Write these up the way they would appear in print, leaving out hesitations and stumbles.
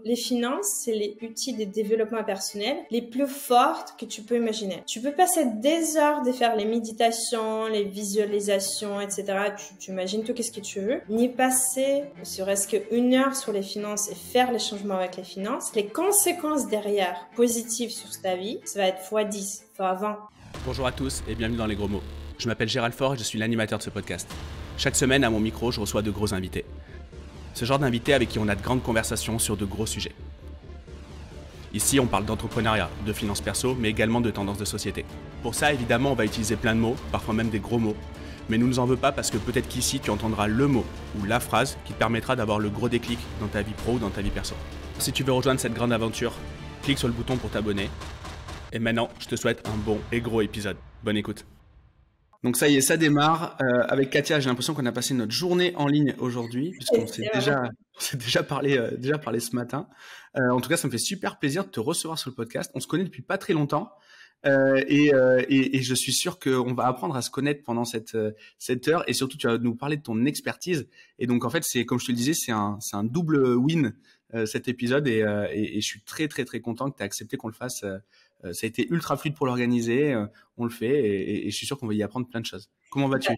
les finances, c'est les outils de développement personnel les plus fortes que tu peux imaginer. Tu peux passer des heures de faire les méditations, les visualisations, etc. Tu imagines tout qu'est-ce que tu veux. Ni passer, ne serait-ce qu'une heure sur les finances et faire les changements avec les finances. Les conséquences derrière positives sur ta vie, ça va être x10, x20. Bonjour à tous et bienvenue dans Les Gros Mots. Je m'appelle Gérald Faure et je suis l'animateur de ce podcast. Chaque semaine, à mon micro, je reçois de gros invités. Ce genre d'invités avec qui on a de grandes conversations sur de gros sujets. Ici, on parle d'entrepreneuriat, de finances perso, mais également de tendances de société. Pour ça, évidemment, on va utiliser plein de mots, parfois même des gros mots. Mais nous ne nous en veux pas parce que peut-être qu'ici, tu entendras le mot ou la phrase qui te permettra d'avoir le gros déclic dans ta vie pro ou dans ta vie perso. Si tu veux rejoindre cette grande aventure, clique sur le bouton pour t'abonner. Et maintenant, je te souhaite un bon et gros épisode. Bonne écoute. Donc ça y est, ça démarre. Avec Katia, j'ai l'impression qu'on a passé notre journée en ligne aujourd'hui, puisqu'on s'est déjà parlé ce matin. En tout cas, ça me fait super plaisir de te recevoir sur le podcast. On se connaît depuis pas très longtemps. Et je suis sûr qu'on va apprendre à se connaître pendant cette heure. Et surtout, tu vas nous parler de ton expertise. Et donc, en fait, c'est comme je te le disais, c'est un double win cet épisode. Et je suis très, très, très content que tu aies accepté qu'on le fasse. Ça a été ultra fluide pour l'organiser. On le fait et je suis sûr qu'on va y apprendre plein de choses. Comment vas-tu ?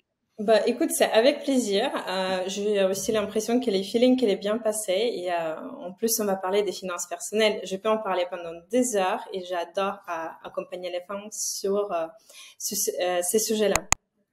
Écoute, c'est avec plaisir. J'ai aussi l'impression que les feelings qu'elle est bien passé. Et en plus, on va parler des finances personnelles. Je peux en parler pendant des heures et j'adore accompagner les femmes sur ces sujets-là.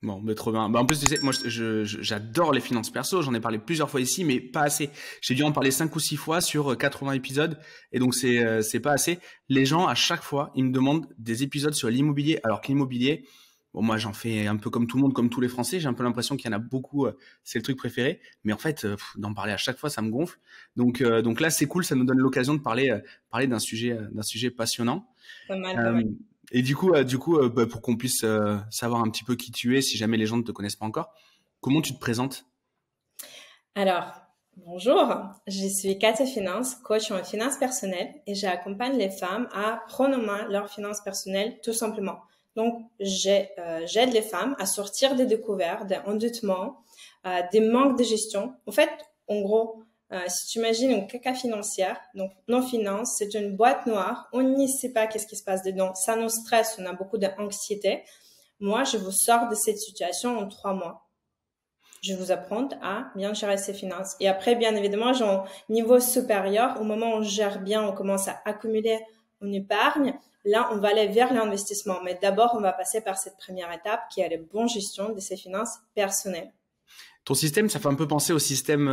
Bon, mais trop bien. En plus, tu sais, moi, j'adore les finances perso. J'en ai parlé plusieurs fois ici, mais pas assez. J'ai dû en parler 5 ou 6 fois sur 80 épisodes. Et donc, c'est pas assez. Les gens, à chaque fois, ils me demandent des épisodes sur l'immobilier. Alors que l'immobilier, bon, moi, j'en fais un peu comme tout le monde, comme tous les Français. J'ai un peu l'impression qu'il y en a beaucoup. C'est le truc préféré. Mais en fait, d'en parler à chaque fois, ça me gonfle. Donc là, c'est cool. Ça nous donne l'occasion de parler d'un sujet passionnant. Pas mal. Et du coup, pour qu'on puisse savoir un petit peu qui tu es, si jamais les gens ne te connaissent pas encore, comment tu te présentes ? Alors, bonjour, je suis Katia Finance, coach en finances personnelles et j'accompagne les femmes à prendre en main leurs finances personnelles tout simplement. Donc, j'aide les femmes à sortir des découvertes, des endettements, des manques de gestion. En fait, en gros, si tu imagines une caca financière, donc nos finances, c'est une boîte noire, on n'y sait pas qu'est-ce qui se passe dedans, ça nous stresse, on a beaucoup d'anxiété. Moi, je vous sors de cette situation en 3 mois. Je vous apprends à bien gérer ses finances. Et après, bien évidemment, niveau supérieur, au moment où on gère bien, on commence à accumuler une épargne. Là, on va aller vers l'investissement. Mais d'abord, on va passer par cette première étape qui est la bonne gestion de ses finances personnelles. Ton système, ça fait un peu penser au système,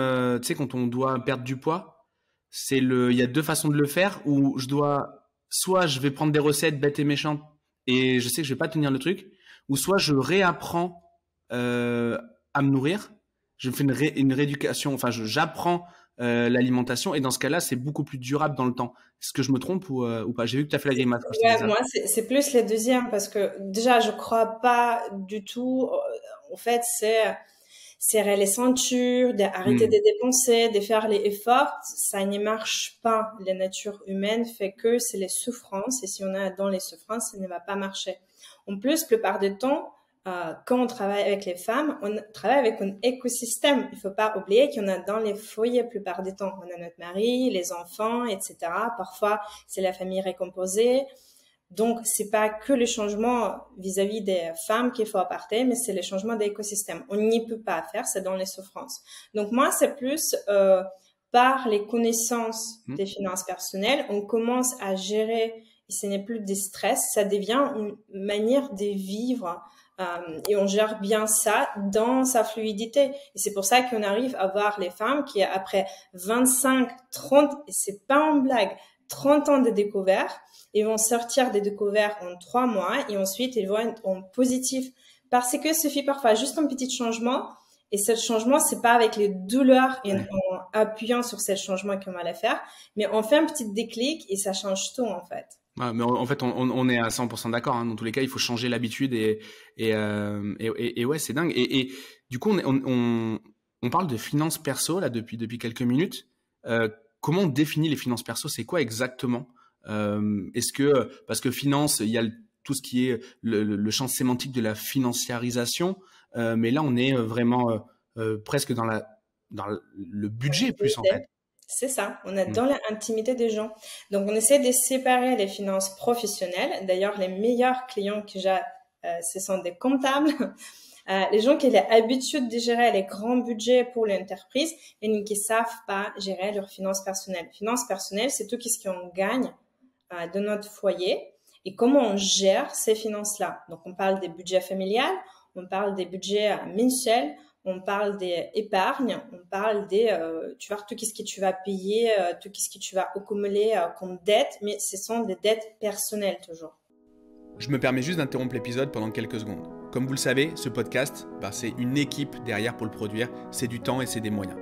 tu sais, quand on doit perdre du poids. Il y a 2 façons de le faire où soit je vais prendre des recettes bêtes et méchantes et je sais que je vais pas tenir le truc, ou soit je réapprends à me nourrir. Je fais une rééducation, enfin, j'apprends l'alimentation et dans ce cas-là, c'est beaucoup plus durable dans le temps. Est-ce que je me trompe ou pas ? J'ai vu que tu as fait la grimace. Ouais, moi, c'est plus le deuxième parce que déjà, je crois pas du tout. En fait, c'est serrer les ceintures, d'arrêter de dépenser, de faire les efforts. Ça ne marche pas. La nature humaine fait que c'est les souffrances et si on est dans les souffrances, ça ne va pas marcher. En plus, la plupart du temps, quand on travaille avec les femmes, on travaille avec un écosystème. Il faut pas oublier qu'il y en a dans les foyers la plupart du temps. On a notre mari, les enfants, etc. Parfois, c'est la famille recomposée. Donc, c'est pas que le changement vis-à-vis des femmes qu'il faut apporter, mais c'est le changement d'écosystème. On n'y peut pas faire, c'est dans les souffrances. Donc, moi, c'est plus par les connaissances des finances personnelles, on commence à gérer et ce n'est plus des stress, ça devient une manière de vivre et on gère bien ça dans sa fluidité. Et c'est pour ça qu'on arrive à voir les femmes qui, après 25, 30, et c'est pas en blague, 30 ans de découvert, ils vont sortir des découvertes en 3 mois et ensuite ils vont être en positif parce que suffit parfois juste un petit changement et ce changement c'est pas avec les douleurs et en appuyant sur ce changement qu'on va le faire, mais on fait un petit déclic et ça change tout en fait. Ouais, mais en fait on est à 100% d'accord, hein. Dans tous les cas il faut changer l'habitude et ouais, c'est dingue et du coup on parle de finances perso là depuis quelques minutes. Comment on définit les finances perso? C'est quoi exactement? Est-ce que parce que finance, il y a tout ce qui est le champ sémantique de la financiarisation, mais là on est vraiment presque dans le budget plus en fait. C'est ça, on est dans l'intimité des gens. Donc, on essaie de séparer les finances professionnelles. D'ailleurs, les meilleurs clients que j'ai, ce sont des comptables, les gens qui ont l'habitude de gérer les grands budgets pour l'entreprise, mais qui ne savent pas gérer leurs finances personnelles. Finances personnelles, c'est tout ce qu'on gagne de notre foyer et comment on gère ces finances-là. Donc, on parle des budgets familiales, on parle des budgets mensuels, on parle des épargnes, on parle des, tu vois, tout ce que tu vas payer, tout ce que tu vas accumuler comme dette, mais ce sont des dettes personnelles toujours. Je me permets juste d'interrompre l'épisode pendant quelques secondes. Comme vous le savez, ce podcast, c'est une équipe derrière pour le produire, c'est du temps et c'est des moyens.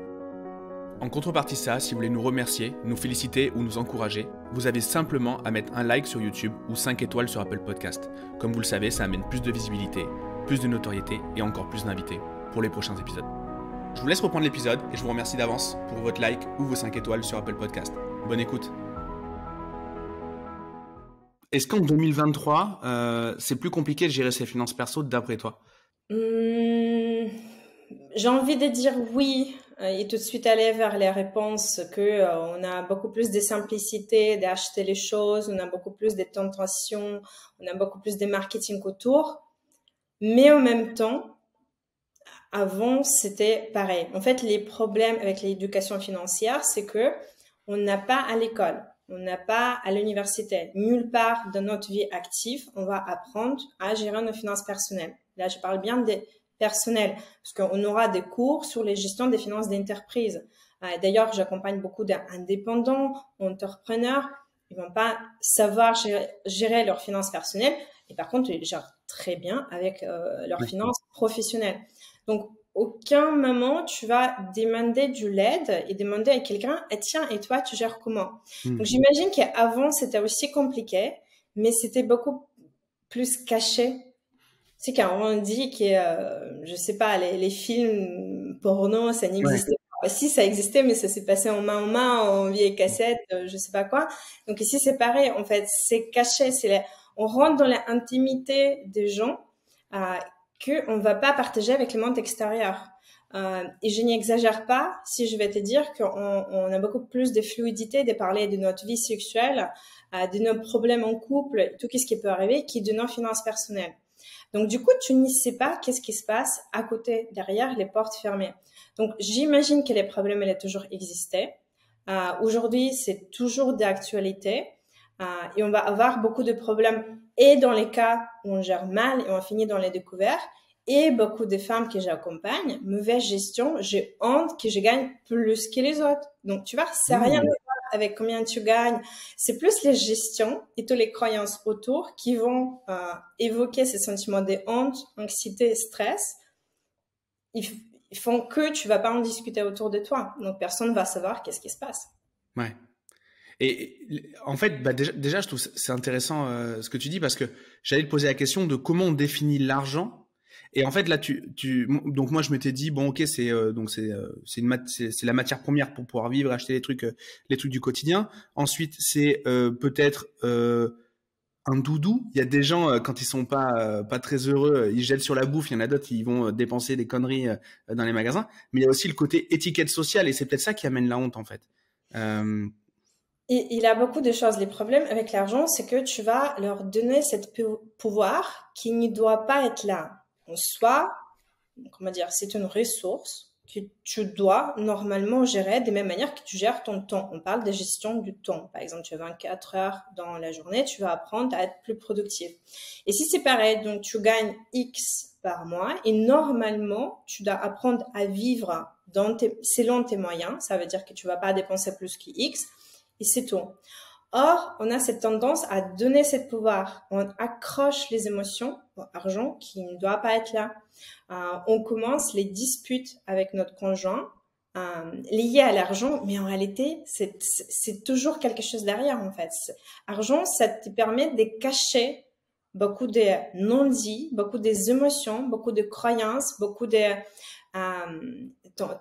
En contrepartie de ça, si vous voulez nous remercier, nous féliciter ou nous encourager, vous avez simplement à mettre un like sur YouTube ou 5 étoiles sur Apple Podcast. Comme vous le savez, ça amène plus de visibilité, plus de notoriété et encore plus d'invités pour les prochains épisodes. Je vous laisse reprendre l'épisode et je vous remercie d'avance pour votre like ou vos 5 étoiles sur Apple Podcast. Bonne écoute. Est-ce qu'en 2023, c'est plus compliqué de gérer ses finances perso d'après toi? J'ai envie de dire oui et tout de suite aller vers les réponses que on a beaucoup plus de simplicité d'acheter les choses, on a beaucoup plus de tentations, on a beaucoup plus de marketing autour. Mais en même temps, avant, c'était pareil. En fait, les problèmes avec l'éducation financière, c'est que on n'a pas à l'école, on n'a pas à l'université, nulle part dans notre vie active, on va apprendre à gérer nos finances personnelles. Là, je parle bien des personnels, parce qu'on aura des cours sur les gestions des finances d'entreprise. D'ailleurs, j'accompagne beaucoup d'indépendants, entrepreneurs. Ils vont pas savoir gérer leurs finances personnelles, et par contre, ils gèrent très bien avec leurs finances professionnelles. Donc, aucun moment, tu vas demander de l'aide et demander à quelqu'un, tiens, et toi, tu gères comment? Donc, j'imagine qu'avant, c'était aussi compliqué, mais c'était beaucoup plus caché. C'est quand on dit que, je sais pas, les films porno, ça n'existait pas. Si, ça existait, mais ça s'est passé en main, en vieille cassette, je sais pas quoi. Donc ici, c'est pareil, en fait, c'est caché. On rentre dans l'intimité des gens qu'on va pas partager avec le monde extérieur. Et je n'exagère pas si je vais te dire qu'on a beaucoup plus de fluidité de parler de notre vie sexuelle, de nos problèmes en couple, tout ce qui peut arriver, qui de nos finances personnelles. Donc, du coup, tu ne sais pas qu'est-ce qui se passe à côté, derrière les portes fermées. Donc, j'imagine que les problèmes, elles ont toujours existé. Aujourd'hui, c'est toujours d'actualité. Et on va avoir beaucoup de problèmes et dans les cas où on gère mal et on finit dans les découvertes. Et beaucoup de femmes que j'accompagne, mauvaise gestion, j'ai honte que je gagne plus que les autres. Donc, tu vois, c'est rien avec combien tu gagnes. C'est plus les gestions et toutes les croyances autour qui vont évoquer ces sentiments de honte, anxiété, stress. Ils font que tu vas pas en discuter autour de toi. Donc, personne va savoir qu'est-ce qui se passe. Ouais. Et en fait, déjà, je trouve c'est intéressant ce que tu dis parce que j'allais te poser la question de comment on définit l'argent. Et en fait, là, donc moi, je m'étais dit bon, ok, c'est la matière première pour pouvoir vivre, acheter les trucs du quotidien. Ensuite, c'est peut-être un doudou. Il y a des gens quand ils sont pas très heureux, ils jettent sur la bouffe. Il y en a d'autres, ils vont dépenser des conneries dans les magasins. Mais il y a aussi le côté étiquette sociale et c'est peut-être ça qui amène la honte en fait. Il a beaucoup de choses. Les problèmes avec l'argent, c'est que tu vas leur donner cet pouvoir qui ne doit pas être là. En soi, comment dire, c'est une ressource que tu dois normalement gérer de la même manière que tu gères ton temps. On parle de gestion du temps. Par exemple, tu as 24 heures dans la journée, tu vas apprendre à être plus productif. Et si c'est pareil, donc tu gagnes X par mois et normalement, tu dois apprendre à vivre selon tes moyens. Ça veut dire que tu vas pas dépenser plus que X et c'est tout. Or, on a cette tendance à donner ce pouvoir. On accroche les émotions au argent qui ne doit pas être là. On commence les disputes avec notre conjoint liées à l'argent, mais en réalité, c'est toujours quelque chose derrière, en fait. Argent, ça te permet de cacher beaucoup de non-dits, beaucoup des émotions, beaucoup de croyances, beaucoup de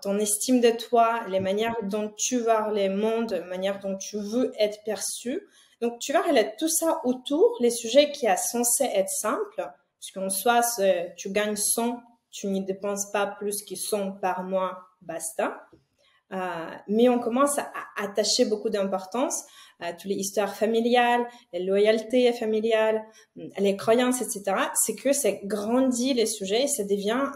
ton estime de toi, les manières dont tu vois les mondes, la manière dont tu veux être perçu. Donc, tu vas relater tout ça autour, les sujets qui sont censés être simples, puisqu'en soi, tu gagnes 100, tu n'y dépenses pas plus que 100 par mois, basta. Mais on commence à attacher beaucoup d'importance à toutes les histoires familiales, les loyautés familiales, les croyances, etc. C'est que ça grandit les sujets et ça devient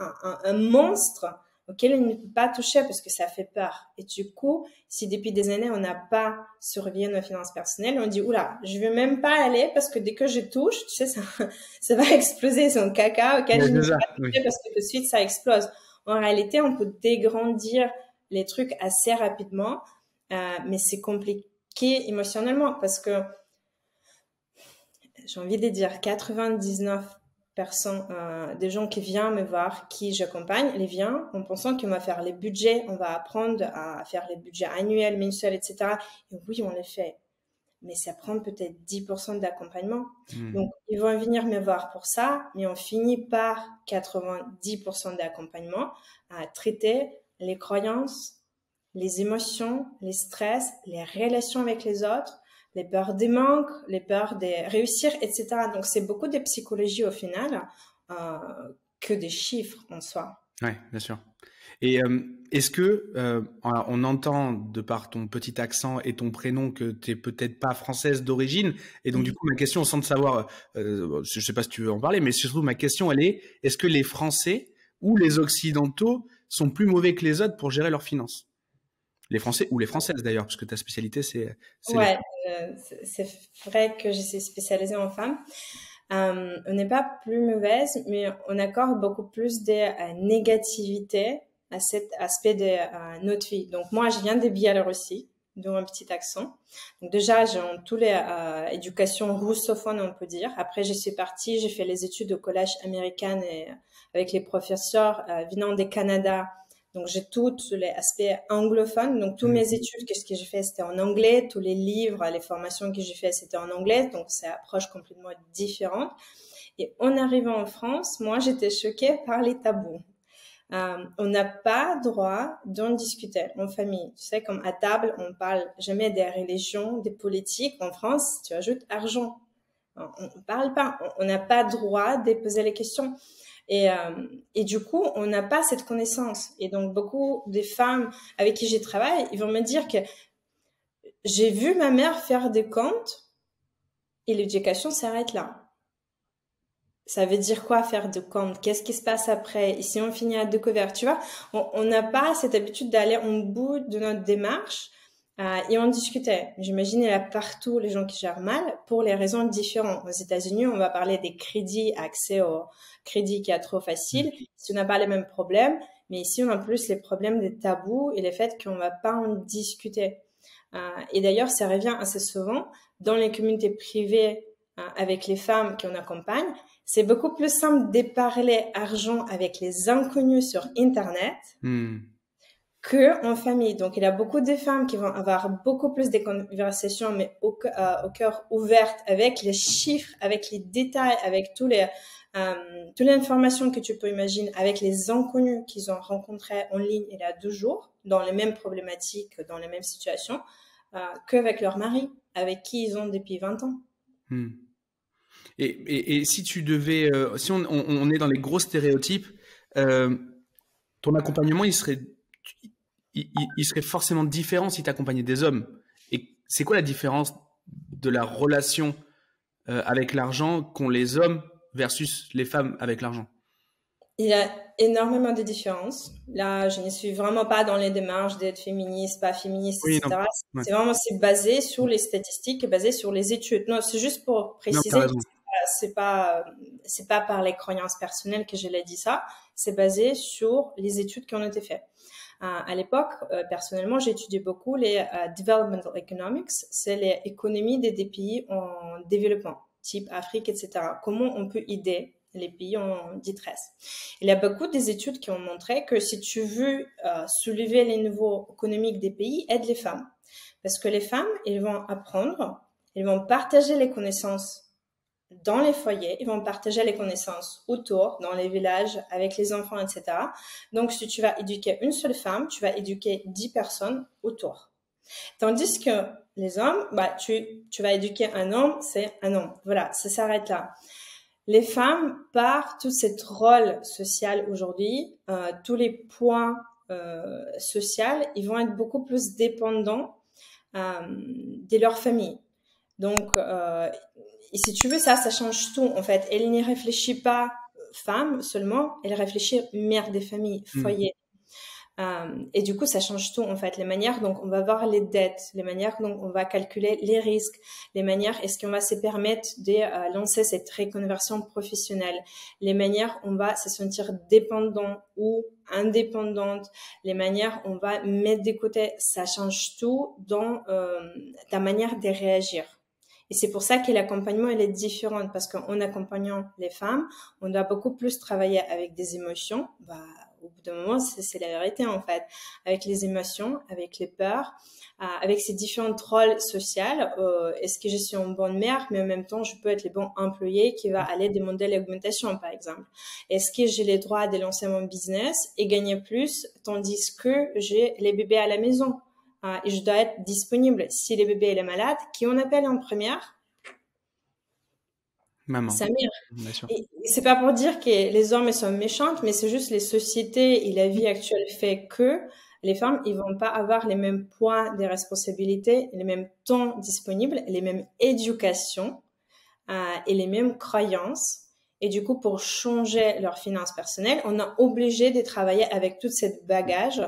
un monstre auquel on ne peut pas toucher parce que ça fait peur. Et du coup, si depuis des années, on n'a pas surveillé nos finances personnelles, on dit, oula, je vais même pas aller parce que dès que je touche, tu sais, ça va exploser, c'est un caca auquel je ne peux pas toucher parce que tout de suite, ça explose. En réalité, on peut dégrandir les trucs assez rapidement, mais c'est compliqué émotionnellement parce que j'ai envie de dire 99% des gens qui viennent me voir, qui j'accompagne, les viennent en pensant qu'on va faire les budgets, on va apprendre à faire les budgets annuels, mensuels, etc. Et oui, on les fait, mais ça prend peut-être 10% d'accompagnement. Donc, ils vont venir me voir pour ça, mais on finit par 90% d'accompagnement à traiter les croyances, les émotions, les stress, les relations avec les autres, les peurs des manques, les peurs de réussir, etc. Donc, c'est beaucoup de psychologie au final que des chiffres en soi. Oui, bien sûr. Et est-ce que on entend de par ton petit accent et ton prénom que tu n'es peut-être pas française d'origine, et donc du coup ma question, sans te savoir, je sais pas si tu veux en parler, mais surtout ma question elle est, est-ce que les Français ou les Occidentaux sont plus mauvais que les autres pour gérer leurs finances? Les Français ou les Françaises d'ailleurs, parce que ta spécialité c'est ouais, c'est vrai que je suis spécialisée en femmes. On n'est pas plus mauvaise, mais on accorde beaucoup plus de négativité à cet aspect de notre vie. Donc moi, je viens de Biélorussie, d'où un petit accent. Donc déjà, j'ai tous les éducations russophones, on peut dire. Après, je suis partie, j'ai fait les études au collège américain et avec les professeurs venant du Canada. Donc j'ai tous les aspects anglophones. Donc toutes mes études, qu'est-ce que j'ai fait, c'était en anglais. Tous les livres, les formations que j'ai fait, c'était en anglais. Donc c'est une approche complètement différente. Et en arrivant en France, moi, j'étais choquée par les tabous. On n'a pas droit d'en discuter en famille. Tu sais, comme à table, on parle jamais des religions, des politiques. En France, tu ajoutes argent. On parle pas. On n'a pas droit de poser les questions. Et du coup, on n'a pas cette connaissance. Et donc, beaucoup des femmes avec qui je travaille, ils vont me dire que j'ai vu ma mère faire des comptes et l'éducation s'arrête là. Ça veut dire quoi faire de compte? Qu'est-ce qui se passe après? Et si on finit à découvert, tu vois, on n'a pas cette habitude d'aller au bout de notre démarche et en discuter. J'imagine il y a partout les gens qui gèrent mal pour les raisons différentes. Aux États-Unis, on va parler des crédits, accès au crédit qui est trop facile. Si on n'a pas les mêmes problèmes, mais ici on a plus les problèmes des tabous et le fait qu'on va pas en discuter. Et d'ailleurs, ça revient assez souvent dans les communautés privées avec les femmes qu'on accompagne. C'est beaucoup plus simple de parler argent avec les inconnus sur Internet que en famille. Donc, il y a beaucoup de femmes qui vont avoir beaucoup plus de conversations, mais au cœur ouvert, avec les chiffres, avec les détails, avec toutes les informations que tu peux imaginer, avec les inconnus qu'ils ont rencontrés en ligne il y a 2 jours, dans les mêmes problématiques, dans les mêmes situations, qu'avec leur mari, avec qui ils ont depuis 20 ans. Et si tu devais, si on est dans les gros stéréotypes, ton accompagnement, il serait forcément différent si tu accompagnais des hommes. Et c'est quoi la différence de la relation avec l'argent qu'ont les hommes versus les femmes avec l'argent? Il y a énormément de différences. Là, je ne suis vraiment pas dans les démarches d'être féministe, pas féministe, etc. Non. C'est vraiment basé sur les statistiques, basé sur les études. Non, c'est juste pour préciser. C'est pas par les croyances personnelles que je l'ai dit ça. C'est basé sur les études qui ont été faites. À l'époque, personnellement, j'ai étudié beaucoup les developmental economics. C'est les économies des pays en développement, type Afrique, etc. Comment on peut aider les pays en détresse. Il y a beaucoup des études qui ont montré que si tu veux soulever les niveaux économiques des pays, aide les femmes. Parce que les femmes, elles vont apprendre, elles vont partager les connaissances dans les foyers, ils vont partager les connaissances autour, dans les villages, avec les enfants, etc. Donc, si tu vas éduquer une seule femme, tu vas éduquer 10 personnes autour. Tandis que les hommes, tu vas éduquer un homme, c'est un homme. Voilà, ça s'arrête là. Les femmes, par tout ce rôle social aujourd'hui, tous les points sociales, ils vont être beaucoup plus dépendants de leur famille. Donc, et si tu veux, ça change tout, en fait. Elle n'y réfléchit pas femme seulement, elle réfléchit mère des familles, foyer. Et du coup, ça change tout, en fait. Les manières dont on va voir les dettes, les manières dont on va calculer les risques, les manières est-ce qu'on va se permettre de lancer cette reconversion professionnelle, les manières on va se sentir dépendant ou indépendante, les manières on va mettre de côté, ça change tout dans ta manière de réagir. Et c'est pour ça que l'accompagnement, il est différent, parce qu'en accompagnant les femmes, on doit beaucoup plus travailler avec des émotions. Au bout d'un moment, c'est la vérité, en fait. Avec les émotions, avec les peurs, avec ces différents rôles sociaux. Est-ce que je suis une bonne mère, mais en même temps, je peux être le bon employé qui va aller demander l'augmentation, par exemple. Est-ce que j'ai les droits de lancer mon business et gagner plus, tandis que j'ai les bébés à la maison? Et je dois être disponible. Si le bébé est malade, qui on appelle en première? Maman. Sa mère. Bien sûr. Et c'est pas pour dire que les hommes sont méchants, mais c'est juste les sociétés et la vie actuelle fait que les femmes, ils vont pas avoir les mêmes poids de responsabilités, les mêmes temps disponibles, les mêmes éducations et les mêmes croyances. Et du coup, pour changer leurs finances personnelles, on est obligé de travailler avec tout ce bagage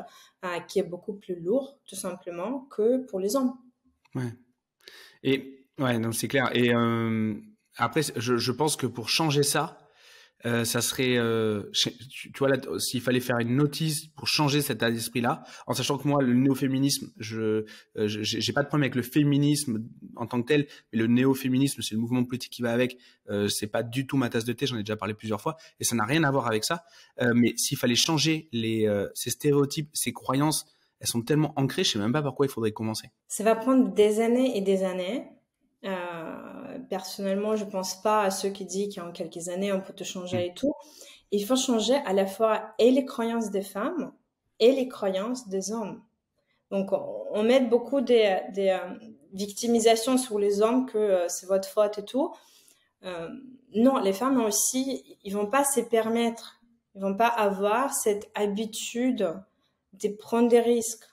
qui est beaucoup plus lourd, tout simplement, que pour les hommes. Ouais. Et ouais, donc c'est clair. Et après, je pense que pour changer ça, ça serait, tu vois là, s'il fallait faire une notice pour changer cet état d'esprit-là, en sachant que moi, le néo-féminisme, j'ai pas de problème avec le féminisme en tant que tel, mais le néo-féminisme, c'est le mouvement politique qui va avec. C'est pas du tout ma tasse de thé, j'en ai déjà parlé plusieurs fois, et ça n'a rien à voir avec ça. Mais s'il fallait changer ces stéréotypes, ces croyances, elles sont tellement ancrées, je sais même pas par quoi il faudrait commencer. Ça va prendre des années et des années. Personnellement, je pense pas à ceux qui disent qu'en quelques années, on peut tout changer et tout. Il faut changer à la fois et les croyances des femmes et les croyances des hommes. Donc, on met beaucoup des victimisations sur les hommes que c'est votre faute et tout. Non, les femmes aussi, ils vont pas se permettre, ils vont pas avoir cette habitude de prendre des risques.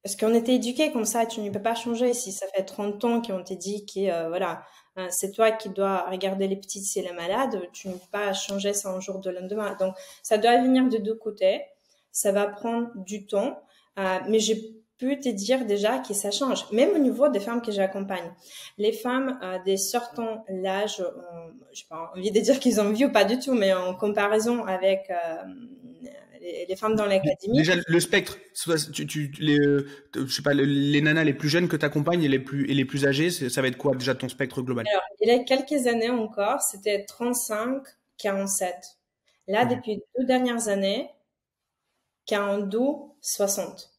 Parce qu'on était éduqués comme ça, tu ne peux pas changer. Si ça fait 30 ans qu'on t'a dit que voilà, c'est toi qui dois regarder les petites si elle est malade, tu ne peux pas changer ça un jour de lendemain. Donc, ça doit venir de deux côtés. Ça va prendre du temps. Mais j'ai pu te dire déjà que ça change. Même au niveau des femmes que j'accompagne. Les femmes de certain âge, je n'ai pas envie de dire qu'ils ont vieux, pas du tout, mais en comparaison avec les femmes dans l'académie. Déjà, le spectre, je sais pas, les nanas les plus jeunes que tu accompagnes et les plus âgées, ça va être quoi déjà ton spectre global? Alors, il y a quelques années encore, c'était 35-47. Là, depuis les 2 dernières années, 42-60.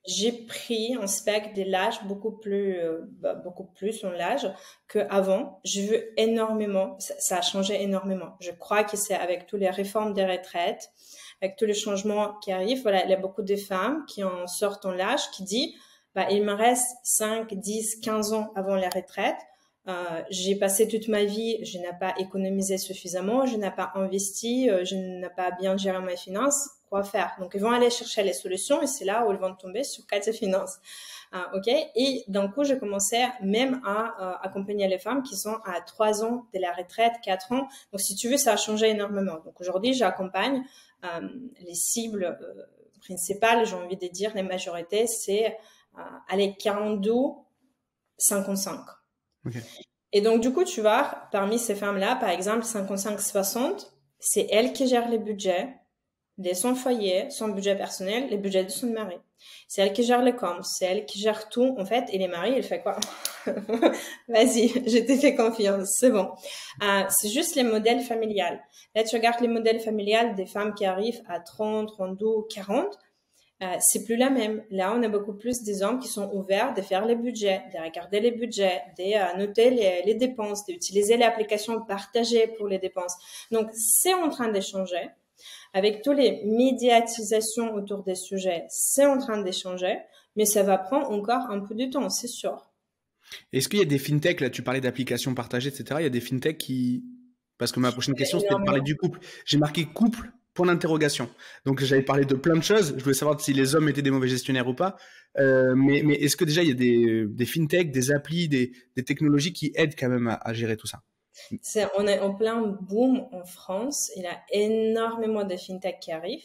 J'ai pris un spectre de l'âge beaucoup plus en l'âge qu'avant. J'ai vu énormément, ça a changé énormément. Je crois que c'est avec toutes les réformes des retraites, avec tous les changements qui arrivent. Voilà, il y a beaucoup de femmes qui en sortent en l'âge, qui disent, il me reste 5, 10, 15 ans avant la retraite. J'ai passé toute ma vie, je n'ai pas économisé suffisamment, je n'ai pas investi, je n'ai pas bien géré mes finances. Quoi faire? Donc, ils vont aller chercher les solutions et c'est là où ils vont tomber sur quatre finances. OK? Et d'un coup, j'ai commencé même à accompagner les femmes qui sont à 3 ans de la retraite, 4 ans. Donc, si tu veux, ça a changé énormément. Donc, aujourd'hui, j'accompagne les cibles principales, j'ai envie de dire, les majorités, c'est les 42-55. Okay. Et donc, du coup, tu vois, parmi ces femmes-là, par exemple, 55-60, c'est elles qui gèrent les budgets de son foyer, son budget personnel, les budgets de son mari. C'est elle qui gère le com, c'est elle qui gère tout, en fait, et les maris, elle fait quoi? Vas-y, je t'ai fait confiance, c'est bon. C'est juste les modèles familiales. Là, tu regardes les modèles familiales des femmes qui arrivent à 30, 32, 40, c'est plus la même. Là, on a beaucoup plus des hommes qui sont ouverts de faire les budgets, de regarder les budgets, de noter les dépenses, d'utiliser les applications partagées pour les dépenses. Donc, c'est en train de changer. Avec toutes les médiatisations autour des sujets, c'est en train de changer, mais ça va prendre encore un peu de temps, c'est sûr. Est-ce qu'il y a des fintechs, là tu parlais d'applications partagées, etc. Il y a des fintechs qui... Parce que ma prochaine question, c'était de parler du couple. J'ai marqué couple point d'interrogation. Donc, j'avais parlé de plein de choses. Je voulais savoir si les hommes étaient des mauvais gestionnaires ou pas. Mais est-ce que déjà, il y a des fintechs, des applis, des technologies qui aident quand même à gérer tout ça? On est en plein boom en France. Il y a énormément de fintechs qui arrivent.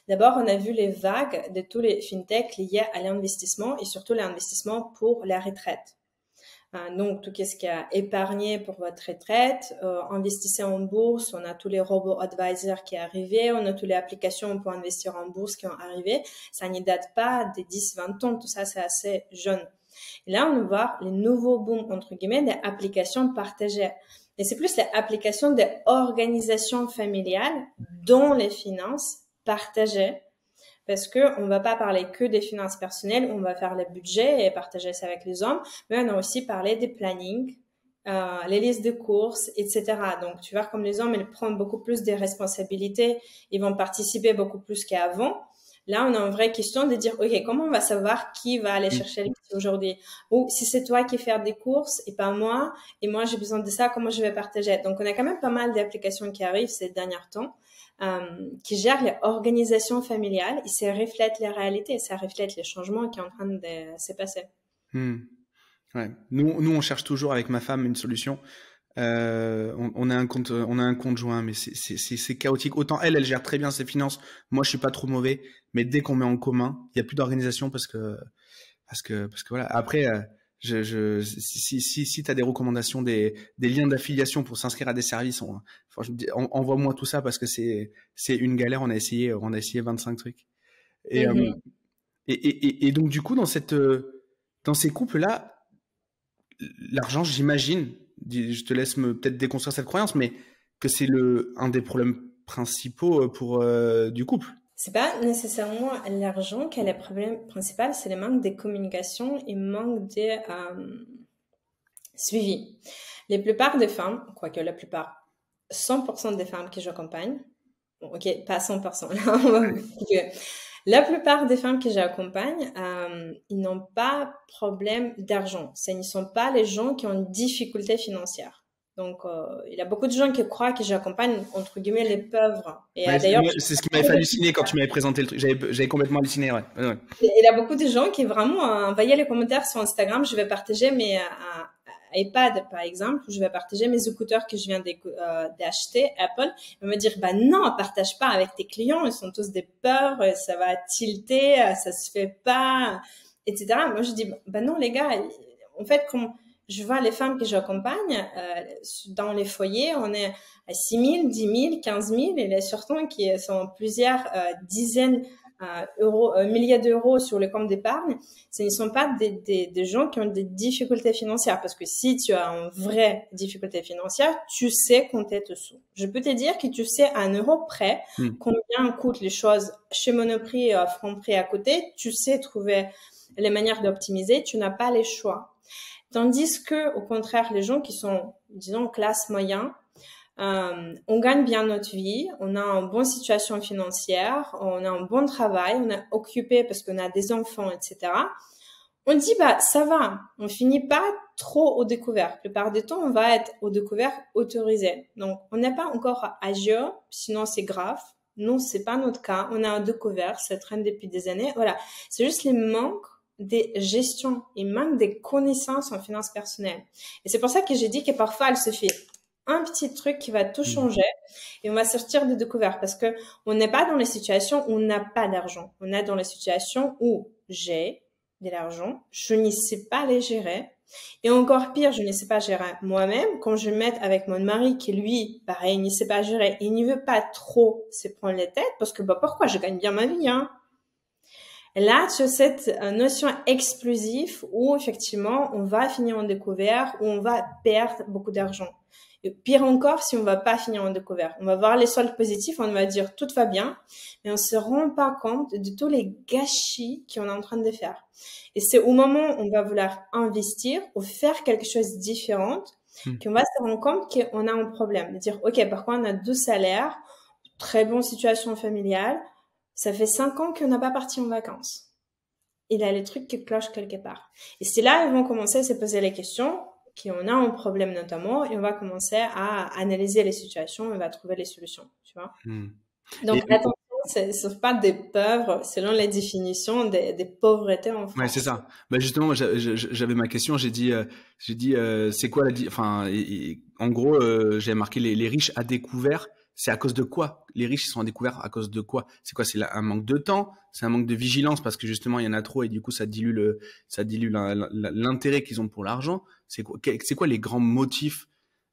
D'abord, on a vu les vagues de tous les fintechs liés à l'investissement et surtout l'investissement pour la retraite. Donc, tout ce qui a épargné pour votre retraite, investissez en bourse. On a tous les robots advisors qui sont arrivés. On a toutes les applications pour investir en bourse qui ont arrivé. Ça n'y date pas des 10-20 ans. Tout ça, c'est assez jeune. Et là, on va voir les nouveaux booms, entre guillemets, des applications partagées. Et c'est plus l'application des organisations familiales dont les finances partagées. Parce que on va pas parler que des finances personnelles, on va faire les budgets et partager ça avec les hommes, mais on a aussi parlé des plannings, les listes de courses, etc. Donc, tu vois, comme les hommes, ils prennent beaucoup plus de responsabilités, ils vont participer beaucoup plus qu'avant. Là, on a une vraie question de dire, OK, comment on va savoir qui va aller chercher les petits aujourd'hui? Ou si c'est toi qui fais des courses et pas moi, et moi j'ai besoin de ça, comment je vais partager? Donc, on a quand même pas mal d'applications qui arrivent ces derniers temps, qui gèrent les organisations familiales et ça reflète les réalités, ça reflète les changements qui sont en train de se passer. Ouais. Nous, on cherche toujours avec ma femme une solution. On a un compte joint, mais c'est chaotique. Autant elle gère très bien ses finances. Moi, je suis pas trop mauvais, mais dès qu'on met en commun, il y a plus d'organisation parce que voilà. Après, si t'as des recommandations, des liens d'affiliation pour s'inscrire à des services, envoie-moi tout ça parce que c'est une galère. On a essayé 25 trucs. Et donc du coup, dans ces couples-là, l'argent, j'imagine, je te laisse peut-être déconstruire cette croyance, mais que c'est un des problèmes principaux du couple. C'est pas nécessairement l'argent qui est le problème principal, c'est le manque de communication et manque de suivi. La plupart des femmes, quoique la plupart, 100% des femmes que j'accompagne, bon, ok, pas 100%, là, la plupart des femmes que j'accompagne, ils n'ont pas problème d'argent. Ce ne sont pas les gens qui ont une difficulté financière. Donc, il y a beaucoup de gens qui croient que j'accompagne, entre guillemets, les pauvres. Et d'ailleurs, c'est ce qui m'avait fait halluciner quand tu m'avais présenté le truc. J'avais complètement halluciné, ouais. Il y a beaucoup de gens qui vraiment envoyaient les commentaires sur Instagram. Je vais partager mes iPad, par exemple, où je vais partager mes écouteurs que je viens d'acheter, Apple. Ils vont me dire, bah non, partage pas avec tes clients. Ils sont tous des peurs, ça va tilter, ça se fait pas, etc. Moi, je dis, bah non, les gars, en fait, comme je vois les femmes que j'accompagne dans les foyers, on est à 6 000, 10 000, 15 000, et les sortants qui sont plusieurs dizaines milliers d'euros sur le compte d'épargne, ce ne sont pas des gens qui ont des difficultés financières. Parce que si tu as une vraie difficulté financière, tu sais compter tes sous. Je peux te dire que tu sais à 1 euro près combien coûtent les choses chez Monoprix, Franprix à côté. Tu sais trouver les manières d'optimiser. Tu n'as pas les choix. Tandis que, au contraire, les gens qui sont, disons, classe moyenne, on gagne bien notre vie, on a une bonne situation financière, on a un bon travail, on est occupé parce qu'on a des enfants, etc. On dit, bah, ça va, on finit pas trop au découvert. La plupart du temps, on va être au découvert autorisé. Donc, on n'est pas encore à jour, sinon c'est grave. Non, c'est pas notre cas. On a un découvert, ça traîne depuis des années. Voilà. C'est juste les manques des gestions, il manque des connaissances en finances personnelles. Et c'est pour ça que j'ai dit que parfois, il suffit un petit truc qui va tout changer et on va sortir de découvert parce que on n'est pas dans les situations où on n'a pas d'argent. On est dans les situations où j'ai de l'argent, je ne sais pas les gérer. Et encore pire, je ne sais pas gérer moi-même. Quand je me mets avec mon mari qui, lui, pareil, il ne sait pas gérer, il ne veut pas trop se prendre la tête parce que, bah, pourquoi? Je gagne bien ma vie, hein. Et là, tu as cette notion explosive où, effectivement, on va finir en découvert, où on va perdre beaucoup d'argent. Et pire encore, si on va pas finir en découvert. On va voir les soldes positifs, on va dire tout va bien, mais on se rend pas compte de tous les gâchis qu'on est en train de faire. Et c'est au moment où on va vouloir investir ou faire quelque chose de différent qu'on va se rendre compte qu'on a un problème. De dire, OK, par contre, on a 2 salaires, très bonne situation familiale, ça fait 5 ans qu'on n'a pas parti en vacances. Il y a les trucs qui clochent quelque part. Et c'est là ils vont commencer à se poser les questions, qu'on a un problème notamment, et on va commencer à analyser les situations, et on va trouver les solutions, tu vois. Donc, attention, ce ne sont pas des pauvres, selon la définition des pauvretés en Ouais, France. c'est ça. Bah justement, j'avais ma question. J'ai dit, c'est quoi enfin, en gros, j'avais marqué les riches à découvert. C'est à cause de quoi? Les riches, ils sont à découvert à cause de quoi? C'est quoi? C'est un manque de temps? C'est un manque de vigilance parce que justement, il y en a trop et du coup, ça dilue l'intérêt qu'ils ont pour l'argent. C'est quoi les grands motifs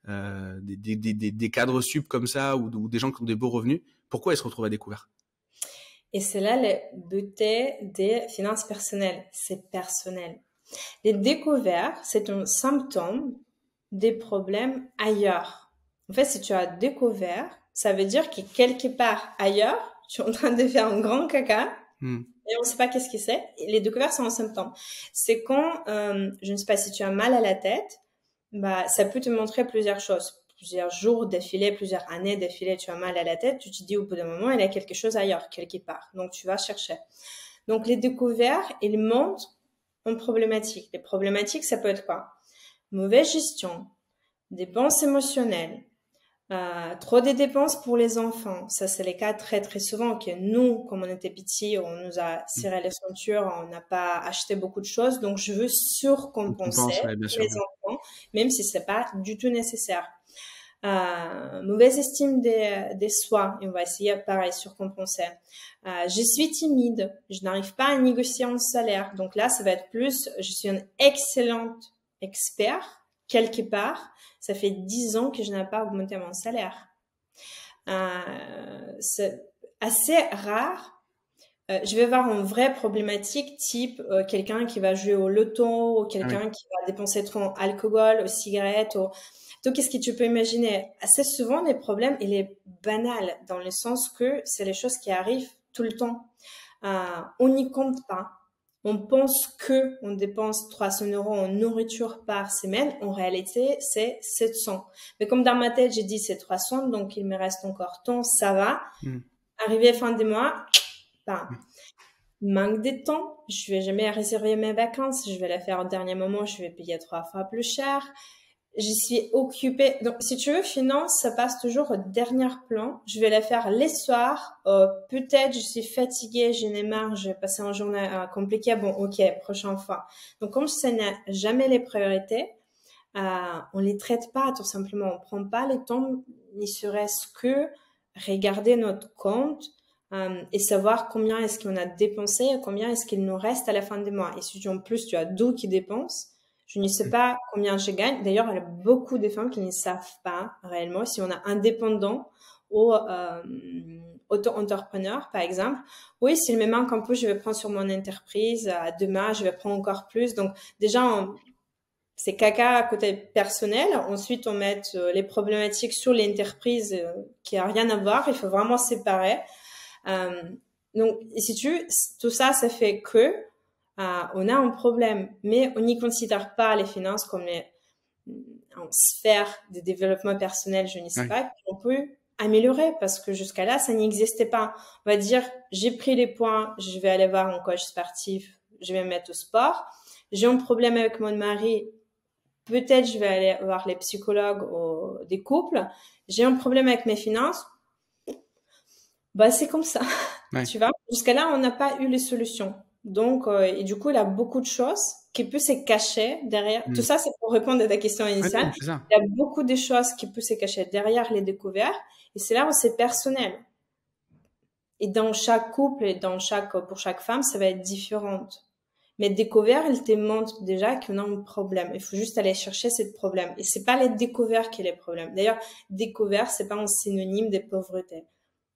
des cadres sup comme ça ou des gens qui ont des beaux revenus? Pourquoi ils se retrouvent à découvert? Et c'est là le but des finances personnelles. C'est personnel. Les découvertes, c'est un symptôme des problèmes ailleurs. En fait, si tu as découvert, ça veut dire que quelque part ailleurs, tu es en train de faire un grand caca et on ne sait pas qu'est-ce que c'est. Les découvertes sont un symptôme. C'est quand, je ne sais pas si tu as mal à la tête, bah, ça peut te montrer plusieurs choses. Plusieurs jours d'affilée, plusieurs années d'affilée, tu as mal à la tête, tu te dis au bout d'un moment, il y a quelque chose ailleurs, quelque part. Donc, tu vas chercher. Donc, les découvertes, ils montrent une problématique. Les problématiques, ça peut être quoi? Mauvaise gestion, dépenses émotionnelles, trop de dépenses pour les enfants. Ça, c'est les cas très, très souvent que nous, comme on était petits, on nous a serré les ceintures, on n'a pas acheté beaucoup de choses. Donc, je veux surcompenser Ouais, bien pour sûr. les enfants, même si c'est pas du tout nécessaire. Mauvaise estime des soi, et on va essayer pareil surcompenser. Je suis timide, je n'arrive pas à négocier un salaire, donc là ça va être plus, je suis une excellente expert quelque part, ça fait 10 ans que je n'ai pas augmenté mon salaire. C'est assez rare. Je vais voir une vraie problématique type quelqu'un qui va jouer au loto ou quelqu'un qui va dépenser trop en alcool, aux cigarettes, Donc, qu'est-ce que tu peux imaginer? Assez souvent, les problèmes, il est banal dans le sens que c'est les choses qui arrivent tout le temps. On n'y compte pas. On pense que on dépense 300 euros en nourriture par semaine. En réalité, c'est 700. Mais comme dans ma tête, j'ai dit c'est 300, donc il me reste encore tant, ça va. Arrivé fin du mois, manque de temps. Je vais jamais réserver mes vacances. Je vais les faire au dernier moment. Je vais payer 3 fois plus cher. J'y suis occupée. Donc, si tu veux, finance, ça passe toujours au dernier plan. Je vais la faire les soirs. Peut-être je suis fatiguée, j'en ai marre, je vais passer une journée compliquée. Bon, ok, prochaine fois. Donc, comme ça n'a jamais les priorités, on les traite pas, tout simplement. On prend pas le temps, ne serait-ce que regarder notre compte et savoir combien est-ce qu'on a dépensé et combien est-ce qu'il nous reste à la fin du mois. Et si en plus tu as d'où qui dépense, je ne sais pas combien je gagne. D'ailleurs, il y a beaucoup de femmes qui ne savent pas réellement si on est indépendant ou auto-entrepreneur, par exemple. Oui, s'il me manque un peu, je vais prendre sur mon entreprise. Demain, je vais prendre encore plus. Donc, déjà, c'est caca à côté personnel. Ensuite, on met les problématiques sur l'entreprise qui a rien à voir. Il faut vraiment séparer. Donc, si tout ça, ça fait que on a un problème, mais on n'y considère pas les finances comme en sphère de développement personnel, je ne sais pas, qu'on peut améliorer parce que jusqu'à là, ça n'existait pas. On va dire, j'ai pris les points, je vais aller voir un coach sportif, je vais me mettre au sport. J'ai un problème avec mon mari, peut-être je vais aller voir les psychologues ou des couples. J'ai un problème avec mes finances. Bah, c'est comme ça. Tu vois, jusqu'à là, on n'a pas eu les solutions. Donc, et du coup, il y a beaucoup de choses qui peuvent se cacher derrière. Tout ça, c'est pour répondre à ta question initiale. Il y a beaucoup de choses qui peuvent se cacher derrière les découvertes. Et c'est là où c'est personnel. Et dans chaque couple et pour chaque femme, ça va être différent. Mais découvert, il te montre déjà qu'on a un problème. Il faut juste aller chercher ce problème. Et c'est pas les découvertes qui est le problème. D'ailleurs, découvert, c'est pas un synonyme de pauvreté.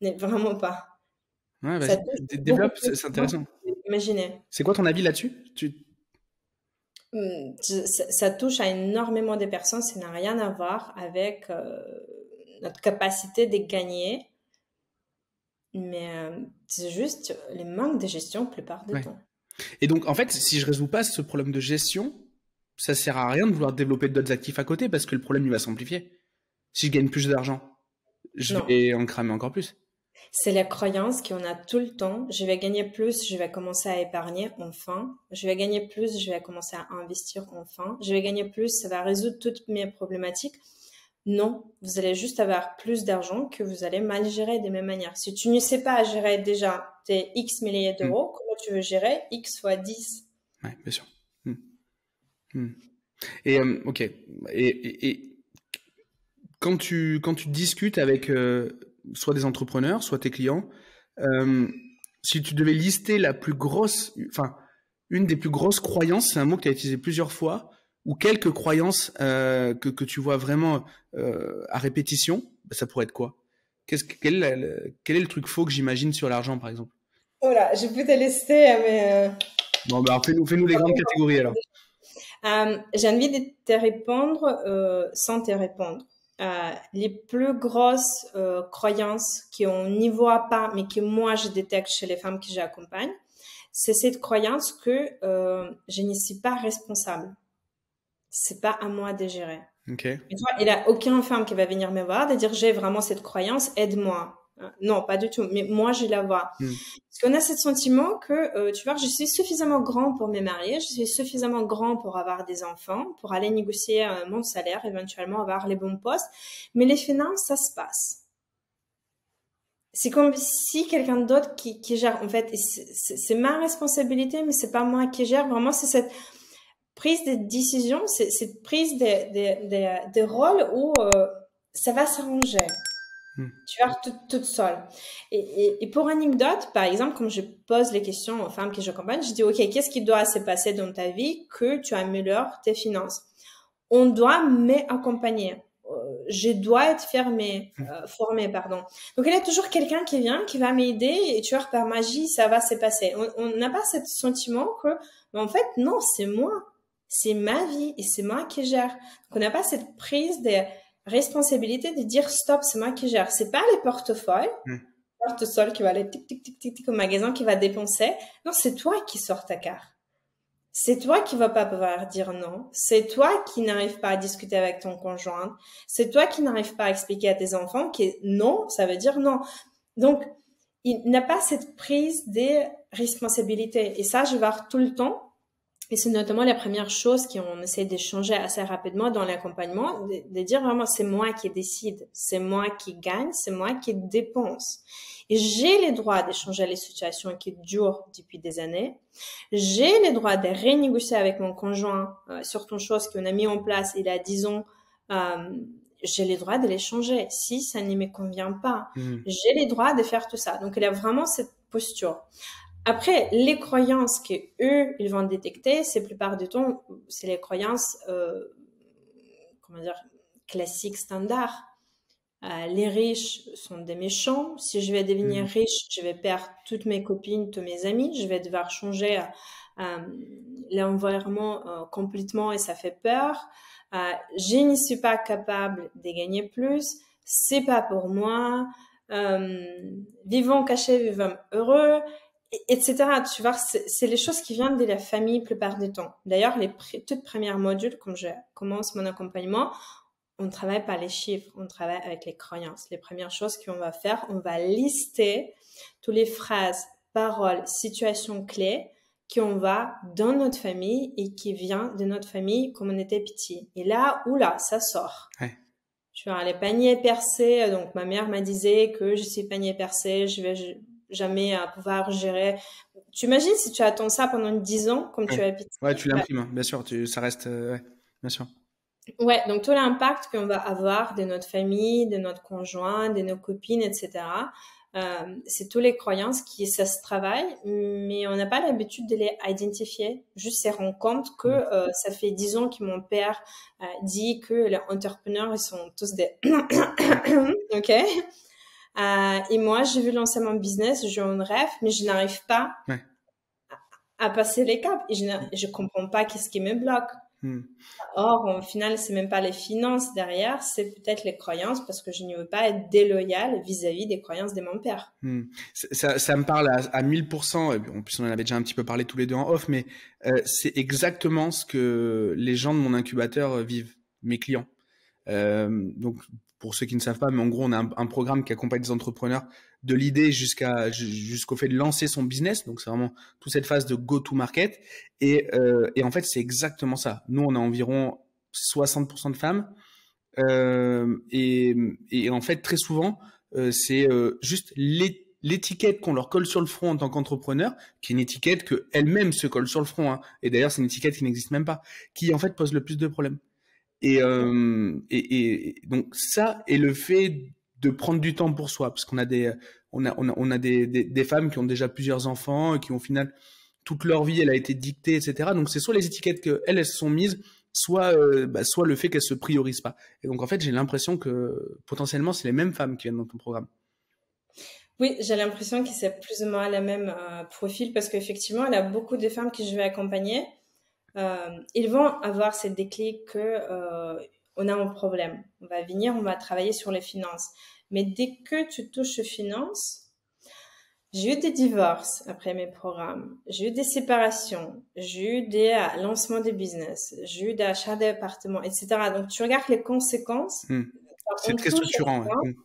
Mais vraiment pas. Ouais, vas-y, développe, c'est intéressant. Imaginez. C'est quoi ton avis là-dessus? Ça touche à énormément de personnes, ça n'a rien à voir avec notre capacité de gagner, mais c'est juste le manque de gestion la plupart du temps. Et donc, en fait, si je ne résous pas ce problème de gestion, ça sert à rien de vouloir développer d'autres actifs à côté parce que le problème, il va s'amplifier. Si je gagne plus d'argent, je vais en cramer encore plus. C'est la croyance qu'on a tout le temps. Je vais gagner plus, je vais commencer à épargner enfin. Je vais gagner plus, je vais commencer à investir enfin. Je vais gagner plus, ça va résoudre toutes mes problématiques. Non, vous allez juste avoir plus d'argent que vous allez mal gérer de même manière. Si tu ne sais pas gérer déjà tes X milliers d'euros, comment tu veux gérer X fois 10? Ouais, bien sûr. Et ok. Et quand tu discutes avec soit des entrepreneurs, soit tes clients, si tu devais lister la plus grosse, enfin, une des plus grosses croyances, c'est un mot que tu as utilisé plusieurs fois, ou quelques croyances que tu vois vraiment à répétition, ça pourrait être quoi? Quel est le truc faux que j'imagine sur l'argent, par exemple? Oh là, je peux te lister, mais... Bon, bah, fais-nous les grandes catégories alors. J'ai envie de te répondre sans te répondre. Les plus grosses croyances qu'on n'y voit pas, mais que moi je détecte chez les femmes que j'accompagne, c'est cette croyance que je ne suis pas responsable. C'est pas à moi de gérer. Okay. Et toi, il n'y a aucune femme qui va venir me voir de dire j'ai vraiment cette croyance, aide-moi. Non, pas du tout. Mais moi, je la vois. Parce qu'on a ce sentiment que, tu vois, je suis suffisamment grand pour me marier, je suis suffisamment grand pour avoir des enfants, pour aller négocier mon salaire, éventuellement avoir les bons postes. Mais les finances, ça se passe. C'est comme si quelqu'un d'autre qui gère. En fait, c'est ma responsabilité, mais c'est pas moi qui gère. Vraiment, c'est cette prise de décision, c'est cette prise de rôle où ça va s'arranger. Tu vas toute seule. Et pour anecdote, par exemple, quand je pose les questions aux femmes que j'accompagne, je dis, OK, qu'est-ce qui doit se passer dans ta vie que tu améliores tes finances? On doit m'accompagner. Je dois être formée, pardon. Donc, il y a toujours quelqu'un qui vient, qui va m'aider et tu vois, par magie, ça va se passer. On n'a pas ce sentiment que, mais en fait, non, c'est moi. C'est ma vie et c'est moi qui gère. Donc, on n'a pas cette prise de responsabilité de dire stop, c'est moi qui gère. C'est pas les portefeuilles, porte-sol qui va aller tic, tic, tic, tic, tic au magasin qui va dépenser. Non, c'est toi qui sors ta carte. C'est toi qui vas pas pouvoir dire non. C'est toi qui n'arrive pas à discuter avec ton conjoint. C'est toi qui n'arrive pas à expliquer à tes enfants que non, ça veut dire non. Donc, il n'a pas cette prise de responsabilité. Et ça, je vais voir tout le temps. Et c'est notamment la première chose qu'on essaie d'échanger assez rapidement dans l'accompagnement, de dire vraiment c'est moi qui décide, c'est moi qui gagne, c'est moi qui dépense. Et j'ai le droit d'échanger les situations qui durent depuis des années. J'ai le droit de renégocier avec mon conjoint certaines choses qu'on a mis en place il y a 10 ans. J'ai le droit de les changer si ça ne me convient pas. J'ai le droit de faire tout ça. Donc il y a vraiment cette posture. Après, les croyances que eux ils vont détecter, c'est la plupart du temps, c'est les croyances, comment dire, classiques, standards. Les riches sont des méchants. Si je vais devenir riche, je vais perdre toutes mes copines, tous mes amis. Je vais devoir changer l'environnement complètement et ça fait peur. Je ne suis pas capable de gagner plus. C'est pas pour moi. Vivons cachés, vivons heureux. Etc. Tu vois, c'est les choses qui viennent de la famille la plupart du temps. D'ailleurs, les toutes premières modules, comme je commence mon accompagnement, on ne travaille pas les chiffres, on travaille avec les croyances. Les premières choses qu'on va faire, on va lister toutes les phrases, paroles, situations clés qu'on va dans notre famille et qui vient de notre famille comme on était petit. Et là, oula, ça sort. Ouais. Tu vois, les paniers percés. Donc, ma mère m'a disait que je suis panier percé, je vais jamais à pouvoir gérer. Tu imagines si tu attends ça pendant 10 ans, comme tu as petit. Ouais, tu l'imprimes, hein, bien sûr, ça reste, ouais, bien sûr. Ouais, donc tout l'impact qu'on va avoir de notre famille, de notre conjoint, de nos copines, etc. C'est toutes les croyances qui ça se travaille, mais on n'a pas l'habitude de les identifier. Juste se rendre compte que ça fait 10 ans que mon père dit que les entrepreneurs ils sont tous des ok. Et moi, j'ai vu lancer mon business, j'ai un rêve, mais je n'arrive pas à passer les caps. Et je comprends pas qu'est-ce qui me bloque. Or, au final, c'est même pas les finances derrière, c'est peut-être les croyances parce que je ne veux pas être déloyale vis-à-vis des croyances de mon père. Ça me parle à 1000%. En plus, on en avait déjà un petit peu parlé tous les deux en off, mais c'est exactement ce que les gens de mon incubateur vivent, mes clients. Donc, pour ceux qui ne savent pas, mais en gros, on a un programme qui accompagne les entrepreneurs de l'idée jusqu'au fait de lancer son business. Donc, c'est vraiment toute cette phase de go-to-market. Et en fait, c'est exactement ça. Nous, on a environ 60% de femmes Et en fait, très souvent, c'est juste l'étiquette qu'on leur colle sur le front en tant qu'entrepreneur, qui est une étiquette que elle-même se colle sur le front, hein. Et d'ailleurs, c'est une étiquette qui n'existe même pas, qui en fait pose le plus de problèmes. Et donc ça, et le fait de prendre du temps pour soi, parce qu'on a on a des femmes qui ont déjà plusieurs enfants, et qui au final toute leur vie elle a été dictée, etc. Donc c'est soit les étiquettes que elles se sont mises, soit soit le fait qu'elles se priorisent pas. Et donc en fait j'ai l'impression que potentiellement c'est les mêmes femmes qui viennent dans ton programme. Oui, j'ai l'impression que c'est plus ou moins le même profil parce qu'effectivement, il y a beaucoup de femmes que je vais accompagner. Ils vont avoir ce déclic que on a un problème. On va venir, on va travailler sur les finances. Mais dès que tu touches aux finances, j'ai eu des divorces après mes programmes, j'ai eu des séparations, j'ai eu des lancements de business, j'ai eu des achats d'appartements, etc. Donc, tu regardes les conséquences. C'est On très touche à structurant. ça. Ouais.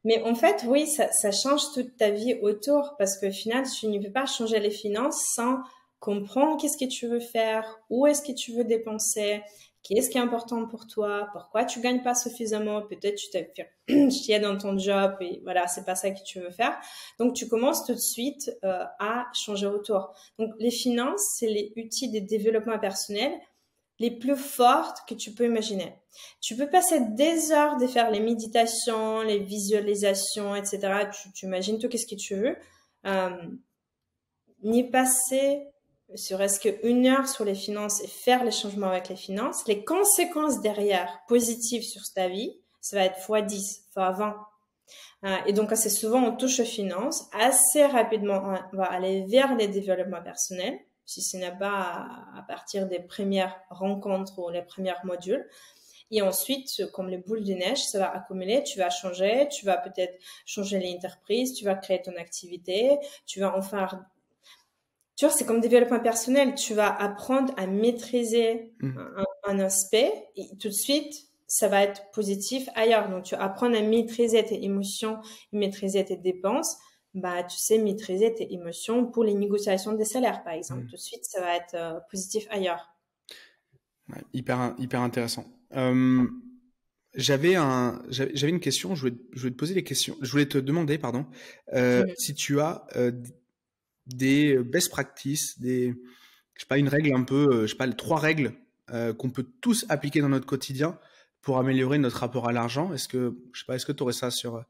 Mais en fait, oui, ça change toute ta vie autour parce qu'au final, tu ne peux pas changer les finances sans comprendre qu'est-ce que tu veux faire, où est-ce que tu veux dépenser, qu'est-ce qui est important pour toi, pourquoi tu gagnes pas suffisamment, peut-être tu t'es fait chier dans ton job et voilà, c'est pas ça que tu veux faire. Donc, tu commences tout de suite à changer autour. Donc, les finances, c'est les outils de développement personnel les plus fortes que tu peux imaginer. Tu peux passer des heures de faire les méditations, les visualisations, etc. Tu imagines tout qu'est-ce que tu veux. Ni passer serait-ce qu'une heure sur les finances et faire les changements avec les finances, les conséquences derrière positives sur ta vie, ça va être x10, x20. Et donc, assez souvent, on touche aux finances. Assez rapidement, on va aller vers les développements personnels, si ce n'est pas à partir des premières rencontres ou les premiers modules. Et ensuite, comme les boules de neige, ça va accumuler, tu vas changer, tu vas peut-être changer l'entreprise, tu vas créer ton activité, tu vas enfin... Tu vois, c'est comme développement personnel, tu vas apprendre à maîtriser un aspect et tout de suite, ça va être positif ailleurs. Donc, tu apprends à maîtriser tes émotions, maîtriser tes dépenses. Bah, tu sais maîtriser tes émotions pour les négociations des salaires, par exemple. Tout de suite, ça va être positif ailleurs. Ouais, hyper intéressant. J'avais une question. Je voulais te poser des questions. Je voulais te demander, pardon, si tu as des best practices, je sais pas, une règle un peu, je sais pas, les 3 règles qu'on peut tous appliquer dans notre quotidien pour améliorer notre rapport à l'argent. Est-ce que, je sais pas, est-ce que tu aurais ça sur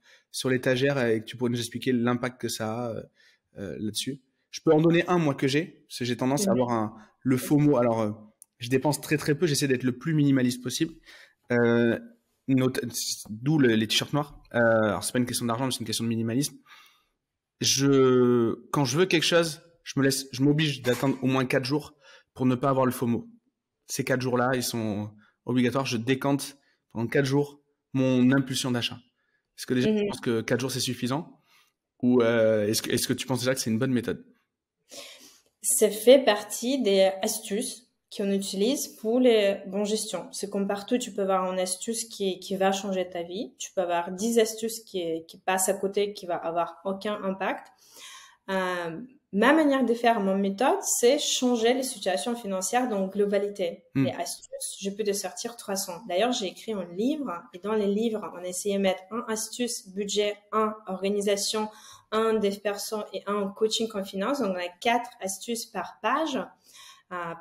l'étagère et que tu pourrais nous expliquer l'impact que ça a là-dessus? Je peux en donner un, moi, que j'ai, parce que j'ai tendance à avoir le FOMO. Alors, je dépense très très peu, j'essaie d'être le plus minimaliste possible. D'où les t-shirts noirs. Alors, c'est pas une question d'argent, mais c'est une question de minimalisme. Quand je veux quelque chose, je m'oblige d'attendre au moins 4 jours pour ne pas avoir le FOMO. Ces 4 jours-là, ils sont obligatoires. Je décante pendant 4 jours mon impulsion d'achat. Est-ce que déjà tu penses que 4 jours c'est suffisant? Ou est-ce que tu penses déjà que c'est une bonne méthode? Ça fait partie des astuces qu'on utilise pour les bonnes gestions. C'est comme partout, tu peux avoir une astuce qui va changer ta vie. Tu peux avoir 10 astuces qui passent à côté, qui va avoir aucun impact. Ma manière de faire mon méthode, c'est changer les situations financières dans globalité. Les astuces, je peux te sortir 300. D'ailleurs, j'ai écrit un livre et dans les livres, on essayait de mettre un astuce, budget, un organisation, un dev perso et un coaching en finance. Donc, on a 4 astuces par page.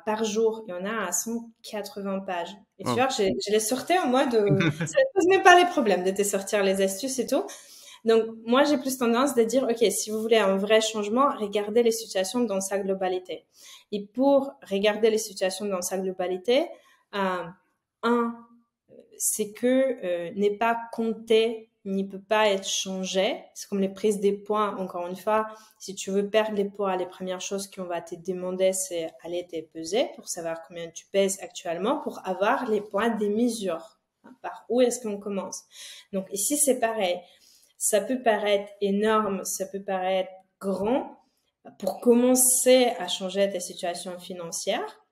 Par jour, il y en a à 180 pages. Et tu vois, je les sortais en mode, ça ne pose même pas les problèmes de te sortir les astuces et tout. Donc, moi, j'ai plus tendance de dire, OK, si vous voulez un vrai changement, regardez les situations dans sa globalité. Et pour regarder les situations dans sa globalité, c'est que n'est pas compté, ne peut pas être changé. C'est comme les prises des poids. Encore une fois, si tu veux perdre les poids, les premières choses qu'on va te demander, c'est aller te peser pour savoir combien tu pèses actuellement, pour avoir les poids des mesures. Par où est-ce qu'on commence? Donc ici, c'est pareil. Ça peut paraître énorme, ça peut paraître grand. Pour commencer à changer ta situation financière,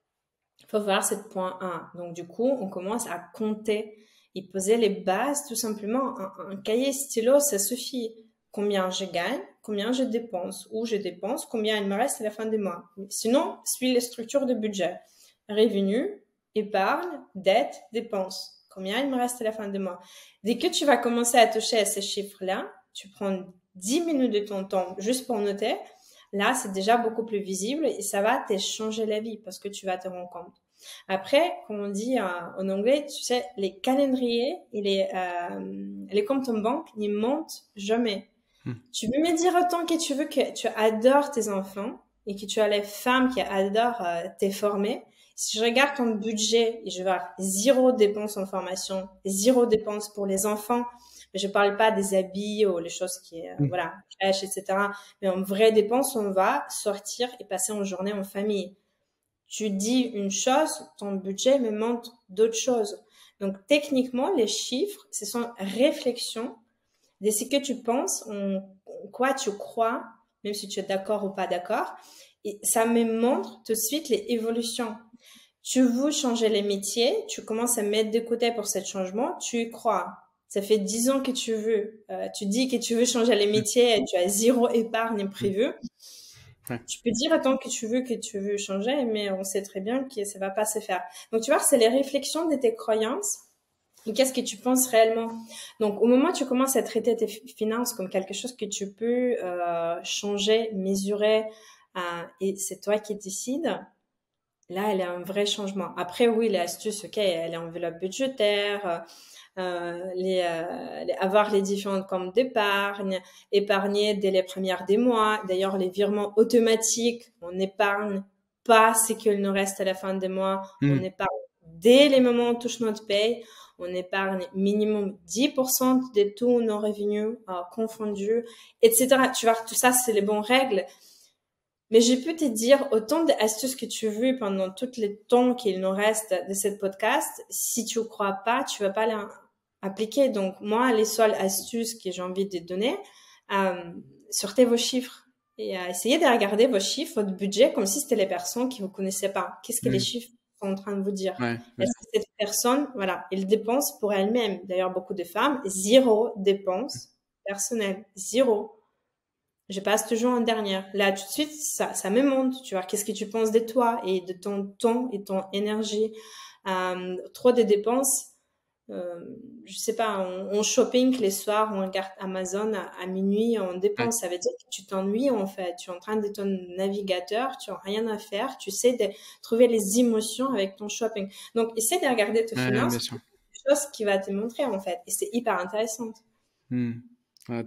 il faut voir ce point 1. Donc, du coup, on commence à compter et poser les bases, tout simplement. Un cahier stylo, ça suffit. Combien je gagne, combien je dépense, où je dépense, combien il me reste à la fin du mois. Sinon, suis les structures de budget. Revenus, épargne, dette, dépenses. combien il me reste à la fin du mois. Dès que tu vas commencer à toucher à ces chiffres-là, tu prends 10 minutes de ton temps juste pour noter. Là, c'est déjà beaucoup plus visible et ça va te changer la vie parce que tu vas te rendre compte. Après, comme on dit en anglais, tu sais, les calendriers et les comptes en banque, ils montent jamais. Tu peux me dire autant que tu veux que tu adores tes enfants et que tu as les femmes qui adorent te former. Si je regarde ton budget et je vois 0 dépenses en formation, 0 dépenses pour les enfants, mais je parle pas des habits ou les choses qui, voilà, crèche, etc. Mais en vraie dépense, on va sortir et passer une journée en famille. Tu dis une chose, ton budget me montre d'autres choses. Donc, techniquement, les chiffres, ce sont réflexions de ce que tu penses, en quoi tu crois, même si tu es d'accord ou pas d'accord. Et ça me montre tout de suite les évolutions. Tu veux changer les métiers, tu commences à mettre de côté pour ce changement, tu y crois. Ça fait 10 ans que tu veux, tu dis que tu veux changer les métiers et tu as 0 épargne prévue. Ouais. Tu peux dire autant que tu veux changer, mais on sait très bien que ça va pas se faire. Donc, tu vois, c'est les réflexions de tes croyances. Et qu'est-ce que tu penses réellement? Donc, au moment où tu commences à traiter tes finances comme quelque chose que tu peux changer, mesurer, et c'est toi qui décides, là, elle a un vrai changement. Après, oui, les astuces, ok, elle est enveloppe budgétaire, avoir les différents comptes d'épargne, épargner dès les premières des mois. D'ailleurs, les virements automatiques, on épargne pas ce qu'il nous reste à la fin des mois. On épargne dès les moments où on touche notre paye. On épargne minimum 10% de tous nos revenus confondus, etc. Tu vois, tout ça, c'est les bonnes règles. Mais je peux te dire autant d'astuces que tu veux pendant tout le temps qu'il nous reste de cette podcast. Si tu ne crois pas, tu vas pas l'appliquer. Donc, moi, les seules astuces que j'ai envie de te donner, sortez vos chiffres et essayez de regarder vos chiffres, votre budget, comme si c'était les personnes qui vous connaissaient pas. Qu'est-ce que les chiffres sont en train de vous dire? Est-ce que cette personne, voilà, elle dépense pour elle-même? D'ailleurs, beaucoup de femmes, 0 dépenses personnelles. 0. Je passe toujours en dernière. Là, tout de suite, ça me monte. Tu vois, qu'est-ce que tu penses de toi et de ton temps et ton énergie? Trop de dépenses. Je sais pas, on shopping les soirs, on regarde Amazon à minuit, on dépense. Ça veut dire que tu t'ennuies, en fait. Tu es en train de ton navigateur, tu as rien à faire. Tu sais de trouver les émotions avec ton shopping. Donc, essaie de regarder tes finances. C'est quelque chose qui va te montrer, en fait. Et c'est hyper intéressant.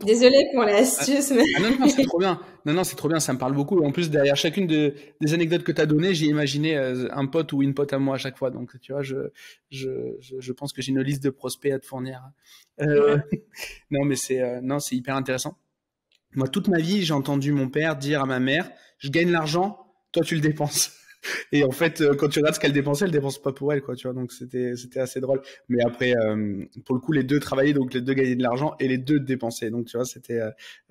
Désolée pour l'astuce, mais... non, c'est trop bien. Non, c'est trop bien, ça me parle beaucoup. En plus, derrière chacune des anecdotes que tu as données, j'ai imaginé un pote ou une pote à moi à chaque fois. Donc, tu vois, je pense que j'ai une liste de prospects à te fournir. Non, mais c'est hyper intéressant. Moi, toute ma vie, j'ai entendu mon père dire à ma mère, je gagne l'argent, toi, tu le dépenses. Et en fait, quand tu regardes ce qu'elle dépensait, elle dépense pas pour elle, quoi, tu vois. Donc c'était assez drôle. Mais après, pour le coup, les deux travaillaient, donc les deux gagnaient de l'argent et les deux dépensaient. Donc tu vois, c'était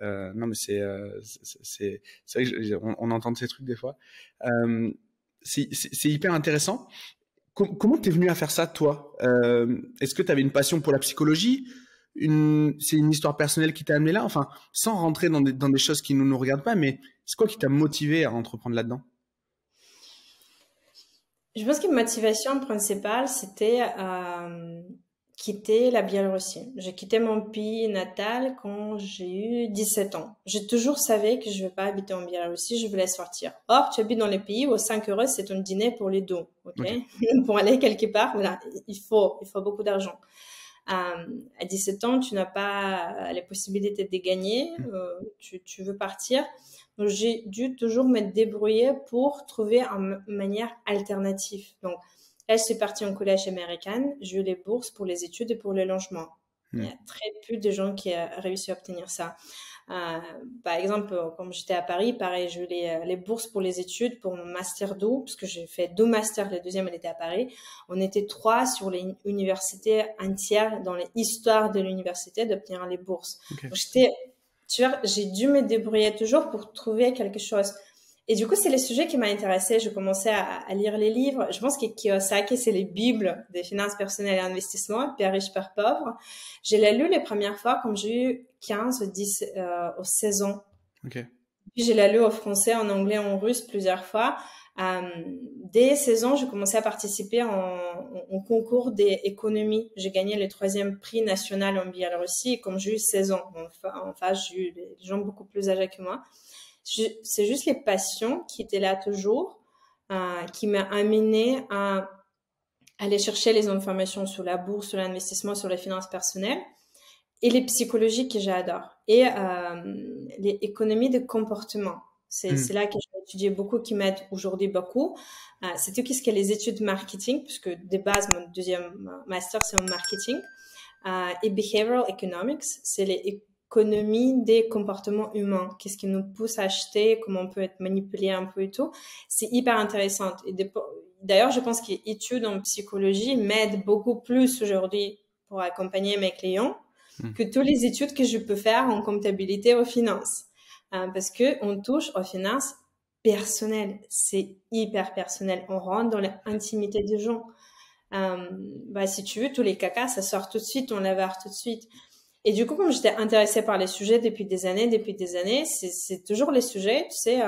non, mais c'est vrai que on entend ces trucs des fois. C'est hyper intéressant. Comment t'es venu à faire ça, toi? Est-ce que tu avais une passion pour la psychologie? C'est une histoire personnelle qui t'a amené là? Enfin, sans rentrer dans des choses qui nous regardent pas, mais c'est quoi qui t'a motivé à entreprendre là-dedans? Je pense que ma motivation principale, c'était quitter la Biélorussie. J'ai quitté mon pays natal quand j'ai eu 17 ans. J'ai toujours savais que je ne veux pas habiter en Biélorussie, je voulais sortir. Or, tu habites dans les pays où 5 euros, c'est un dîner pour les deux. Okay? Pour aller quelque part, voilà, il faut beaucoup d'argent. À 17 ans, tu n'as pas les possibilités de gagner, tu veux partir. Donc, j'ai dû toujours me débrouiller pour trouver une manière alternative. Donc, là, je suis partie en collège américain. J'ai eu les bourses pour les études et pour le logement. Il y a très peu de gens qui ont réussi à obtenir ça. Par exemple, comme j'étais à Paris, pareil, j'ai eu les bourses pour les études, pour mon master 2, parce que j'ai fait 2 masters, le deuxième, elle était à Paris. On était 3 sur les universités entières, dans l'histoire de l'université, d'obtenir les bourses. Okay. Donc, tu vois, j'ai dû me débrouiller toujours pour trouver quelque chose. Et du coup, c'est les sujets qui m'ont intéressé. Je commençais à lire les livres. Je pense que Kiyosaki, c'est les bibles des finances personnelles et investissement, Père riche, Père pauvre. Je l'ai lu les premières fois quand j'ai eu 15 ou 10 ou 16 ans. Okay. Puis je l'ai lu en français, en anglais, en russe plusieurs fois. Dès 16 ans, j'ai commencé à participer en concours d'économie. J'ai gagné le 3e prix national en Biélorussie. Et comme j'ai eu 16 ans, en face, j'ai eu des gens beaucoup plus âgés que moi. C'est juste les passions qui étaient là toujours, qui m'a amené à aller chercher les informations sur la bourse, sur l'investissement, sur les finances personnelles et les psychologies que j'adore et les économies de comportement. C'est là que j'ai étudié beaucoup, qui m'aide aujourd'hui beaucoup. C'est tout ce qui est les études marketing, puisque de base, mon 2e master, c'est en marketing. Et behavioral economics, c'est les économies des comportements humains. Qu'est-ce qui nous pousse à acheter, comment on peut être manipulé un peu et tout. C'est hyper intéressant. Et d'ailleurs, je pense que les études en psychologie m'aident beaucoup plus aujourd'hui pour accompagner mes clients que toutes les études que je peux faire en comptabilité ou finance. Parce que on touche aux finances personnelles. C'est hyper personnel. On rentre dans l'intimité des gens. Si tu veux, tous les cacas, ça sort tout de suite, on l'avare tout de suite. Et du coup, comme j'étais intéressée par les sujets depuis des années, c'est toujours les sujets, tu sais,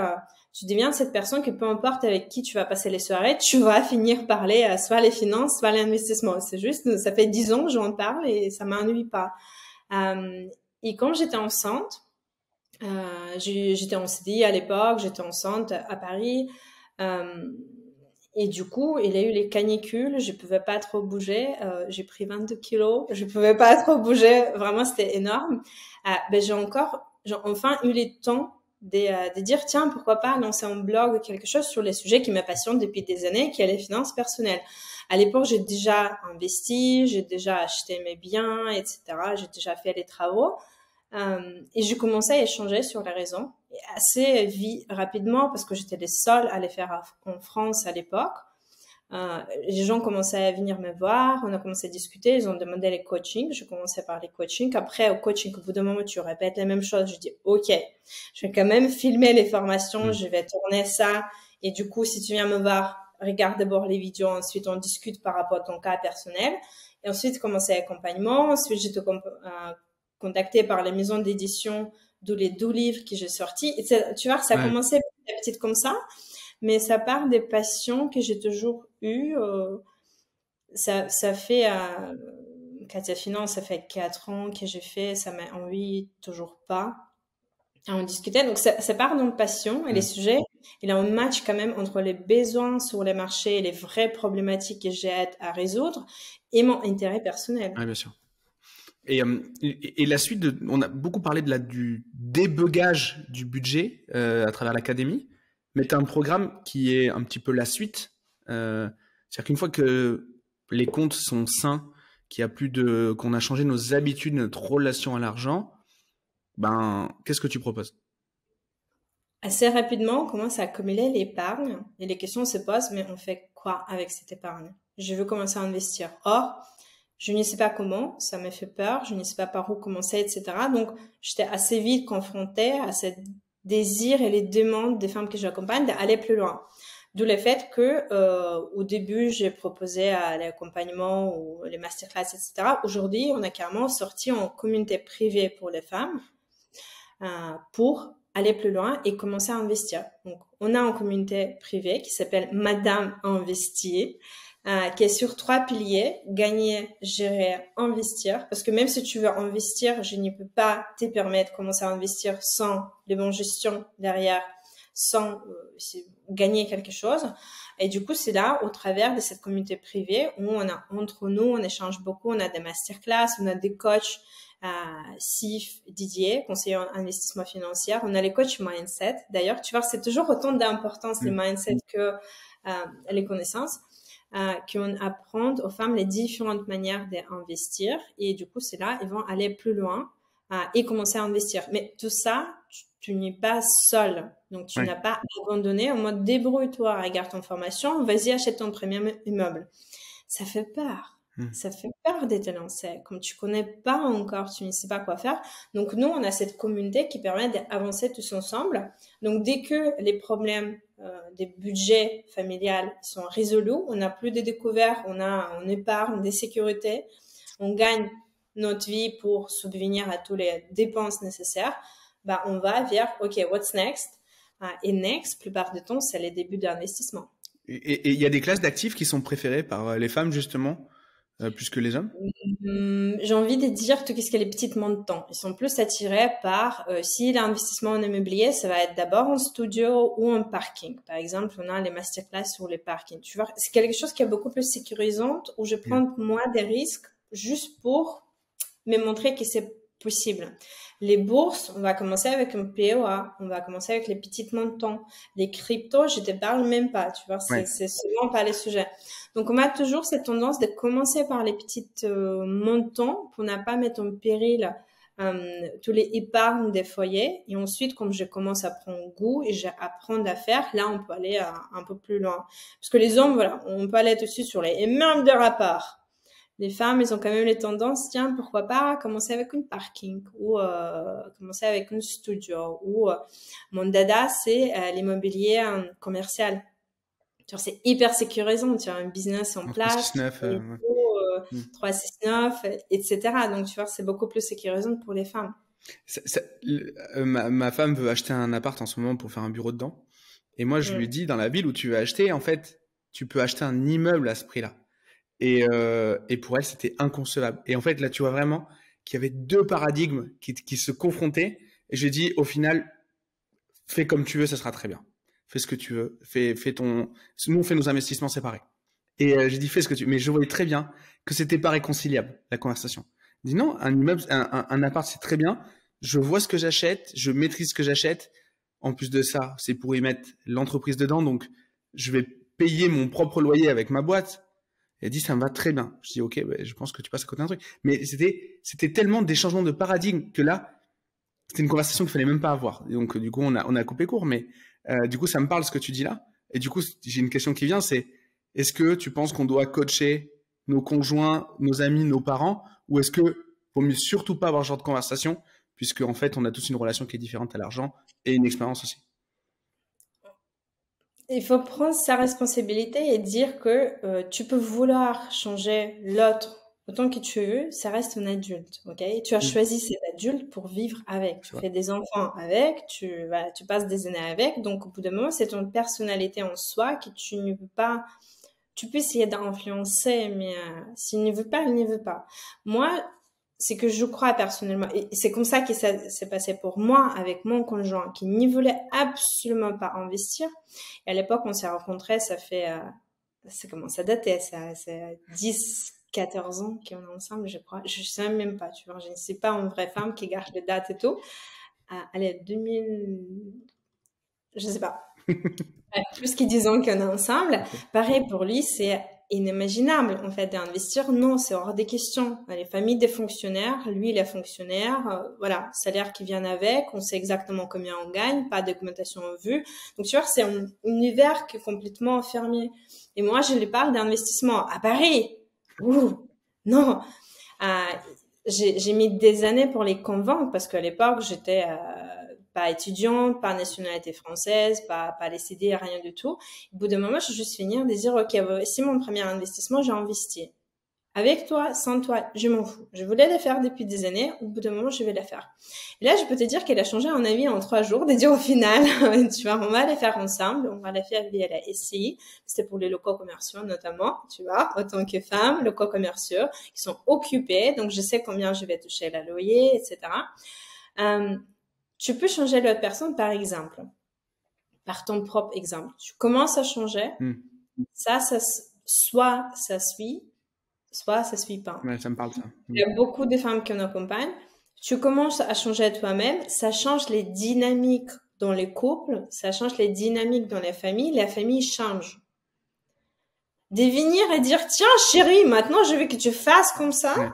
tu deviens cette personne que peu importe avec qui tu vas passer les soirées, tu vas finir par parler soit les finances, soit l'investissement. C'est juste, ça fait 10 ans que j'en parle et ça m'ennuie pas. Et quand j'étais enceinte, j'étais en CDI à l'époque, j'étais enceinte à Paris, et du coup, il y a eu les canicules, je pouvais pas trop bouger, j'ai pris 22 kilos, je pouvais pas trop bouger, vraiment c'était énorme. J'ai enfin eu le temps de dire, tiens, pourquoi pas lancer un blog ou quelque chose sur les sujets qui me passionnent depuis des années, qui est les finances personnelles. À l'époque, j'ai déjà investi, j'ai déjà acheté mes biens, etc. J'ai déjà fait les travaux. Et j'ai commencé à échanger sur les réseaux assez rapidement parce que j'étais les seuls à les faire en France à l'époque. Les gens commençaient à venir me voir, on a commencé à discuter, ils ont demandé les coachings, je commençais par les coachings. Après, au coaching, au bout d'un moment, tu répètes la même chose. Je dis, OK, je vais quand même filmer les formations, je vais tourner ça. Et du coup, si tu viens me voir, regarde d'abord les vidéos, ensuite on discute par rapport à ton cas personnel. Et ensuite, commencer l'accompagnement. Ensuite, j'étais contactée par les maisons d'édition, d'où les 12 livres que j'ai sortis. Et tu vois, ça a commencé petit à petit comme ça, mais ça part des passions que j'ai toujours eues. Ça fait, Katia Finance, ça fait 4 ans que j'ai fait, ça m'a envie toujours pas à en discuter. Donc, ça part d'une passion et les sujets, il y a un match quand même entre les besoins sur les marchés et les vraies problématiques que j'ai à résoudre et mon intérêt personnel. Oui, bien sûr. Et la suite, on a beaucoup parlé du débugage du budget à travers l'académie, mais tu as un programme qui est un petit peu la suite. C'est-à-dire qu'une fois que les comptes sont sains, qu'on a changé nos habitudes, notre relation à l'argent, qu'est-ce que tu proposes? Assez rapidement, on commence à accumuler l'épargne et les questions se posent, mais on fait quoi avec cette épargne? Je veux commencer à investir. Or, je ne sais pas comment, ça me fait peur, je ne sais pas par où commencer, etc. Donc, j'étais assez vite confrontée à ce désir et les demandes des femmes que j'accompagne d'aller plus loin. D'où le fait que, au début, j'ai proposé l'accompagnement ou les masterclass, etc. Aujourd'hui, on a carrément sorti en communauté privée pour les femmes, pour aller plus loin et commencer à investir. Donc, on a une communauté privée qui s'appelle Madame Investir, qui est sur 3 piliers: gagner, gérer, investir. Parce que même si tu veux investir, je ne peux pas te permettre de commencer à investir sans les bonnes gestions derrière, sans gagner quelque chose. Et du coup, c'est là, au travers de cette communauté privée, où on a entre nous, on échange beaucoup, on a des masterclass, on a des coachs, Sif, Didier, conseiller en investissement financier. On a les coachs mindset. D'ailleurs, tu vois, c'est toujours autant d'importance les mindset que les connaissances. Qu'on apprend aux femmes les différentes manières d'investir. Et du coup, c'est là, ils vont aller plus loin et commencer à investir. Mais tout ça, tu n'es pas seul. Donc, tu n'as pas abandonné en mode débrouille-toi, regarde ton formation, vas-y, achète ton premier immeuble. Ça fait peur. Ça fait peur de te lancer. Comme tu connais pas encore, tu ne sais pas quoi faire. Donc, nous, on a cette communauté qui permet d'avancer tous ensemble. Donc, dès que les problèmes des budgets familiales sont résolus, on n'a plus de découvertes, on épargne des sécurités, on gagne notre vie pour subvenir à toutes les dépenses nécessaires, on va vers, OK, what's next? Et next, plupart du temps, c'est les débuts d'investissement. Et il y a des classes d'actifs qui sont préférées par les femmes, justement, plus que les hommes? J'ai envie de dire tout ce qui est les petites montants. Ils sont plus attirés par, si l'investissement en immobilier, ça va être d'abord en studio ou en parking. Par exemple, on a les masterclass sur les parkings. Tu vois, c'est quelque chose qui est beaucoup plus sécurisant où je prends moins des risques juste pour me montrer que c'est possible. Les bourses, on va commencer avec un POA, on va commencer avec les petites montants. Les cryptos, je te parle même pas, tu vois, c'est souvent pas les sujets. Donc, on a toujours cette tendance de commencer par les petites montants pour ne pas mettre en péril tous les épargnes des foyers. Et ensuite, comme je commence à prendre goût et j'apprends à faire, là, on peut aller un peu plus loin. Parce que les hommes, voilà, on peut aller dessus sur les énormes de rapport. Les femmes, elles ont quand même les tendances, tiens, pourquoi pas commencer avec une parking ou commencer avec un studio ou mon dada, c'est l'immobilier commercial. C'est hyper sécurisant, tu as un business en place, 369, etc. Donc, tu vois, c'est beaucoup plus sécurisant pour les femmes. Ma femme veut acheter un appart en ce moment pour faire un bureau dedans. Et moi, je lui dis, dans la ville où tu veux acheter, en fait, tu peux acheter un immeuble à ce prix-là. Et pour elle, c'était inconcevable. Et en fait, là, tu vois vraiment qu'il y avait deux paradigmes qui se confrontaient. Et je lui ai dit, au final, fais comme tu veux, ça sera très bien. Fais ce que tu veux. Nous, on fait nos investissements séparés. Et j'ai dit, fais ce que tu veux. Mais je voyais très bien que c'était pas réconciliable, la conversation. Je dis, non, un immeuble, un appart, c'est très bien. Je vois ce que j'achète. Je maîtrise ce que j'achète. En plus de ça, c'est pour y mettre l'entreprise dedans. Donc, je vais payer mon propre loyer avec ma boîte. Elle dit, ça me va très bien. Je dis, ok, je pense que tu passes à côté d'un truc. Mais c'était tellement des changements de paradigme que là, c'était une conversation qu'il fallait même pas avoir. Et donc, du coup, on a coupé court. Mais du coup, ça me parle ce que tu dis là. Et du coup, j'ai une question qui vient, c'est est-ce que tu penses qu'on doit coacher nos conjoints, nos amis, nos parents, ou est-ce que vaut mieux surtout pas avoir ce genre de conversation, puisque en fait, on a tous une relation qui est différente à l'argent et une expérience aussi. Il faut prendre sa responsabilité et dire que tu peux vouloir changer l'autre autant que tu veux, ça reste un adulte, ok? Tu as choisi cet adulte pour vivre avec. Tu fais des enfants avec, tu passes des années avec. Donc, au bout d'un moment, c'est ton personnalité en soi que tu ne veux pas. Tu peux essayer d'influencer, mais s'il ne veut pas, il ne veut pas. Moi, c'est que je crois personnellement, et c'est comme ça que ça s'est passé pour moi avec mon conjoint qui ne voulait absolument pas investir. Et à l'époque, on s'est rencontrés, ça commence à dater, c'est 10, 14 ans qu'on est ensemble, je crois. Je sais même pas, tu vois, je ne sais pas une vraie femme qui garde les dates et tout. Allez, 2000, je sais pas. Plus que 10 ans qu'on est ensemble. Pareil, pour lui, c'est inimaginable, en fait, d'investir. Non, c'est hors des questions. Les familles des fonctionnaires, lui, il est fonctionnaire, voilà, salaire qui vient avec, on sait exactement combien on gagne, pas d'augmentation en vue. Donc, tu vois, c'est un univers qui est complètement fermé. Et moi, je lui parle d'investissement à Paris. Ouh, non. J'ai mis des années pour les convaincre parce qu'à l'époque, j'étais pas étudiante, pas nationalité française, pas les CD, rien du tout. Au bout d'un moment, je vais juste finir de dire, ok, si mon premier investissement, j'ai investi. Avec toi, sans toi, je m'en fous. Je voulais le faire depuis des années. Au bout d'un moment, je vais le faire. Et là, je peux te dire qu'elle a changé un avis en 3 jours, de dire au final, tu vois, on va les faire ensemble. On va les faire via la SCI. C'était pour les locaux commerciaux, notamment, tu vois, autant que femmes, locaux commerciaux, qui sont occupés. Donc, je sais combien je vais toucher la loyer, etc. Tu peux changer l'autre personne, par exemple. Par ton propre exemple. Tu commences à changer. Soit ça suit, soit ça suit pas. Ouais, ça me parle ça. Il y a beaucoup de femmes qui en accompagnent. Tu commences à changer toi-même, ça change les dynamiques dans les couples, ça change les dynamiques dans les familles changent. De venir et dire, tiens chérie, maintenant je veux que tu fasses comme ça, ouais.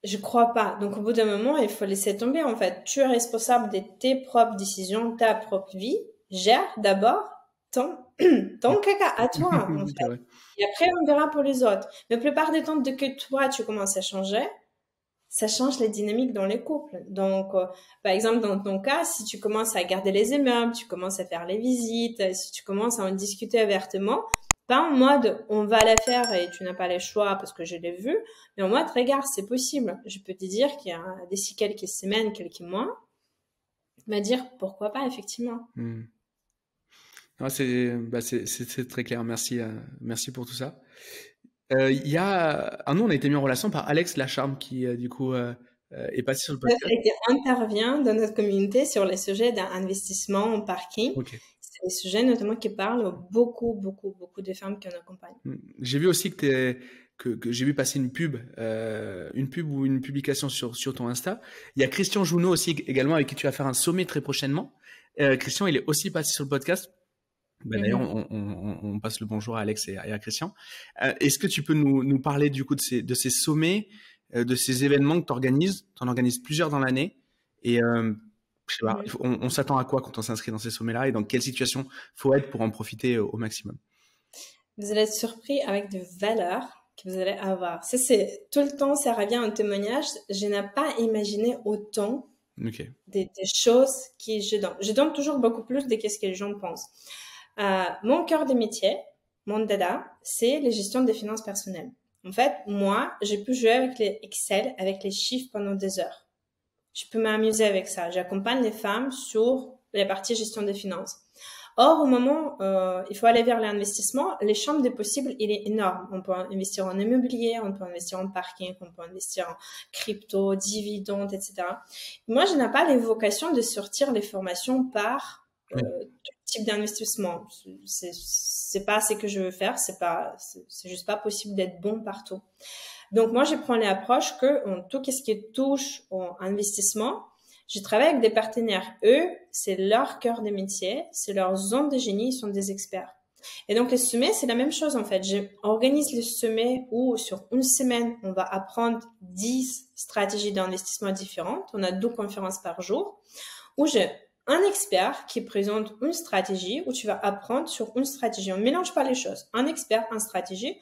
Je crois pas. Donc au bout d'un moment, il faut laisser tomber en fait. Tu es responsable de tes propres décisions, ta propre vie. Gère d'abord ton caca à toi en fait. Ouais. Et après, on verra pour les autres. Mais la plupart du temps, dès que toi, tu commences à changer, ça change les dynamiques dans les couples. Donc, par exemple, dans ton cas, si tu commences à garder les immeubles, tu commences à faire les visites, si tu commences à en discuter ouvertement, pas en mode on va la faire et tu n'as pas le choix parce que je l'ai vu, mais en mode regarde, c'est possible. Je peux te dire qu'il y a d'ici quelques semaines, quelques mois, me dire pourquoi pas, effectivement. Non, c'est très clair. Merci pour tout ça. Nous, on a été mis en relation par Alex Lacharme qui, du coup, est passé sur le podcast. Qui intervient dans notre communauté sur les sujets d'investissement en parking. Okay. C'est des sujets notamment qui parlent beaucoup de femmes qu'on accompagne. J'ai vu aussi que j'ai vu passer une pub ou une publication sur ton Insta. Il y a Christian Jounot aussi également avec qui tu vas faire un sommet très prochainement. Christian, il est aussi passé sur le podcast. D'ailleurs, on passe le bonjour à Alex et à Christian. Est-ce que tu peux nous parler du coup de ces sommets, de ces événements que tu organises? Tu en organises plusieurs dans l'année. Et je sais pas, on s'attend à quoi quand on s'inscrit dans ces sommets-là et dans quelle situation faut être pour en profiter au maximum? Vous allez être surpris avec de valeurs que vous allez avoir. C'est tout le temps, ça revient en témoignage. Je n'ai pas imaginé autant des choses que je donne. Je donne toujours beaucoup plus de ce que les gens pensent. Mon cœur de métier, mon dada, c'est la gestion des finances personnelles. En fait, moi, j'ai pu jouer avec les Excel, avec les chiffres pendant des heures. Je peux m'amuser avec ça. J'accompagne les femmes sur la partie gestion des finances. Or, au moment il faut aller vers l'investissement, les champs des possibles, il est énorme. On peut investir en immobilier, on peut investir en parking, on peut investir en crypto, dividendes, etc. Moi, je n'ai pas l'évocation de sortir les formations par tout type d'investissement. C'est pas ce que je veux faire. C'est juste pas possible d'être bon partout. Donc, moi, je prends l'approche que en tout ce qui touche au investissement, je travaille avec des partenaires. Eux, c'est leur cœur de métier, c'est leur zone de génie, ils sont des experts. Et donc, les sommets, c'est la même chose, en fait. J'organise les sommets où, sur une semaine, on va apprendre 10 stratégies d'investissement différentes. On a 2 conférences par jour où j'ai un expert qui présente une stratégie où tu vas apprendre sur une stratégie. On ne mélange pas les choses. Un expert, une stratégie,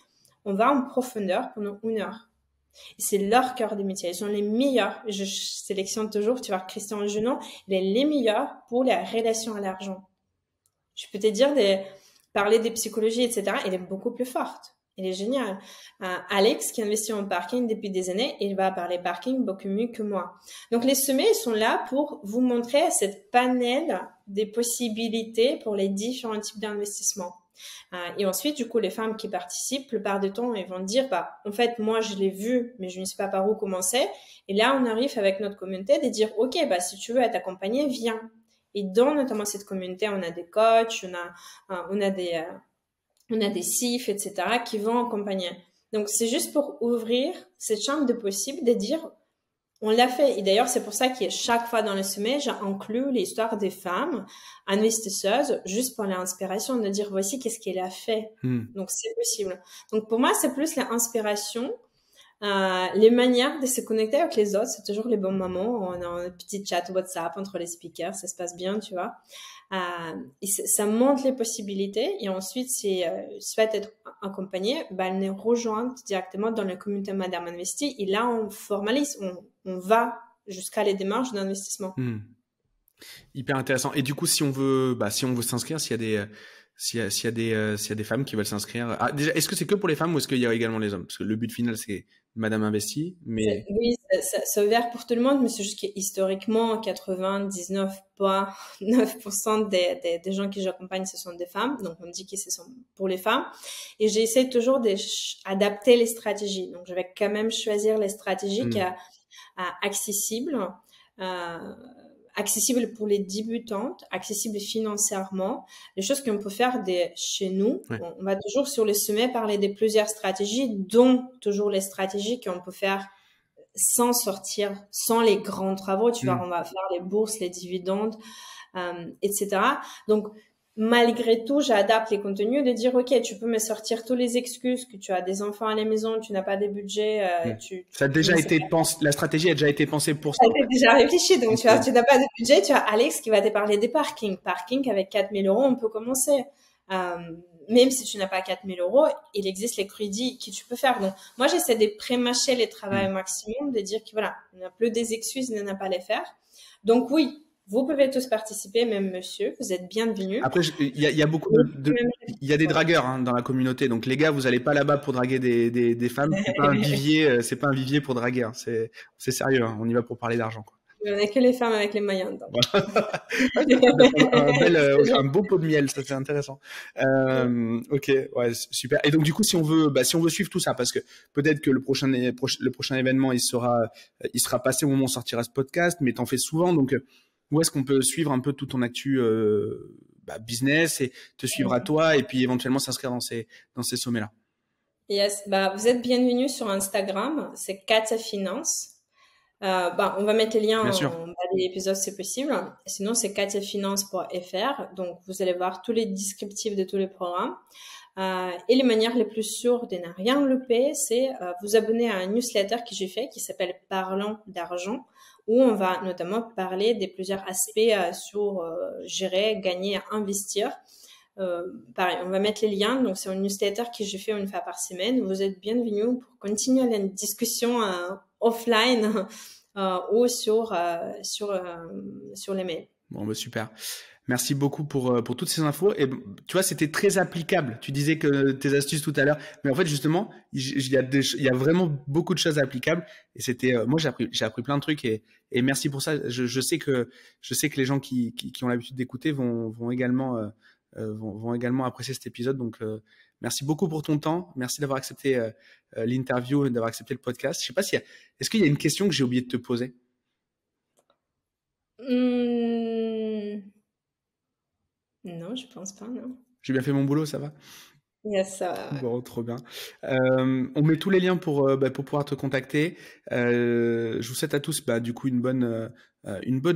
on va en profondeur pendant 1 heure. Et c'est leur cœur de métier. Ils sont les meilleurs. Je sélectionne toujours, tu vois, Christian Jounot, il est les meilleurs pour la relation à l'argent. Je peux te dire, parler des psychologies, etc., il est beaucoup plus forte. Il est génial. Alex, qui investit en parking depuis des années, il va parler parking beaucoup mieux que moi. Donc, les sommets, ils sont là pour vous montrer cette panel des possibilités pour les différents types d'investissements. Et ensuite, du coup, les femmes qui participent, la plupart du temps, elles vont dire, en fait, moi, je l'ai vu, mais je ne sais pas par où commencer. Et là, on arrive avec notre communauté de dire, OK, si tu veux être accompagné, viens. Et dans notamment cette communauté, on a des coachs, on a des CIF, etc., qui vont accompagner. Donc, c'est juste pour ouvrir cette chambre de possible de dire, on l'a fait. Et d'ailleurs, c'est pour ça que chaque fois dans le sommet, j'inclus l'histoire des femmes investisseuses juste pour l'inspiration, de dire voici qu'est-ce qu'elle a fait. Donc, c'est possible. Donc, pour moi, c'est plus l'inspiration, les manières de se connecter avec les autres. C'est toujours les bons moments. On a un petit chat WhatsApp entre les speakers. Ça se passe bien, tu vois. Et ça montre les possibilités. Et ensuite, si souhaite être accompagnée, elle nous rejoint directement dans la communauté Madame Investi. Et là, on formalise, on va jusqu'à les démarches d'investissement. Hyper intéressant. Et du coup, si on veut s'inscrire, s'il y a des femmes qui veulent s'inscrire, déjà, est-ce que c'est que pour les femmes ou est-ce qu'il y a également les hommes? Parce que le but final, c'est Madame Investi, mais... Oui, c'est ouvert pour tout le monde, mais c'est juste qu'historiquement, 99,9% des gens que j'accompagne, ce sont des femmes. Donc, on dit que ce sont pour les femmes. Et j'essaie toujours d'adapter les stratégies. Donc, je vais quand même choisir les stratégies qui sont accessibles pour les débutantes, accessibles financièrement, les choses qu'on peut faire chez nous. Ouais. On va toujours sur les sommets parler de plusieurs stratégies, dont toujours les stratégies qu'on peut faire sans sortir, sans les grands travaux. Tu vois, on va faire les bourses, les dividendes, etc. Donc, malgré tout, j'adapte les contenus de dire, OK, tu peux me sortir toutes les excuses que tu as des enfants à la maison, tu n'as pas de budget. Ça a déjà été pensé, la stratégie a déjà été pensée pour ça. Ça a été déjà réfléchi. Donc, tu n'as pas de budget, tu as Alex qui va te parler des parkings. Parking, avec 4 000 €, on peut commencer. Même si tu n'as pas 4 000 €, il existe les crédits que tu peux faire. Donc, moi, j'essaie de pré-mâcher les travaux au maximum, de dire que voilà, il n'y a plus des excuses, il n'y en a pas à les faire. Donc, oui. Vous pouvez tous participer, même monsieur, vous êtes bienvenus. Après, il y a beaucoup il y a des dragueurs dans la communauté. Donc les gars, vous n'allez pas là-bas pour draguer des femmes. C'est pas un vivier pour draguer. C'est sérieux. On y va pour parler d'argent, quoi. On n'est que les femmes avec les moyens. Donc. Un beau pot de miel, ça c'est intéressant. Ok, ouais, super. Et donc du coup, si on veut suivre tout ça, parce que peut-être que le prochain événement, il sera passé au moment où on sortira ce podcast, mais t'en fais souvent, donc où est-ce qu'on peut suivre un peu tout ton actu business et te suivre à toi et puis éventuellement s'inscrire dans ces sommets-là? Yes, vous êtes bienvenus sur Instagram, c'est Katia Finance. On va mettre les liens en bas de l'épisode, c'est possible. Sinon, c'est katiafinance.fr. Donc, vous allez voir tous les descriptifs de tous les programmes. Et les manières les plus sûres de ne rien louper, c'est vous abonner à un newsletter que j'ai fait qui s'appelle Parlons d'argent, où on va notamment parler des plusieurs aspects sur gérer, gagner, investir. Pareil, on va mettre les liens. Donc, c'est un newsletter que je fais une fois par semaine. Vous êtes bienvenus pour continuer la discussion offline ou sur les mails. Bon, super. Merci beaucoup pour toutes ces infos. Et tu vois, c'était très applicable. Tu disais que tes astuces tout à l'heure, mais en fait, justement, il y a vraiment beaucoup de choses applicables. Et c'était, moi, j'ai appris plein de trucs et merci pour ça. Je sais que les gens qui ont l'habitude d'écouter vont également apprécier cet épisode. Donc, merci beaucoup pour ton temps. Merci d'avoir accepté l'interview et d'avoir accepté le podcast. Je sais pas est-ce qu'il y a une question que j'ai oublié de te poser? Non, je pense pas, non. J'ai bien fait mon boulot, ça va? Yes, ça va. Bon, trop bien. On met tous les liens pour pouvoir te contacter. Je vous souhaite à tous du coup une bonne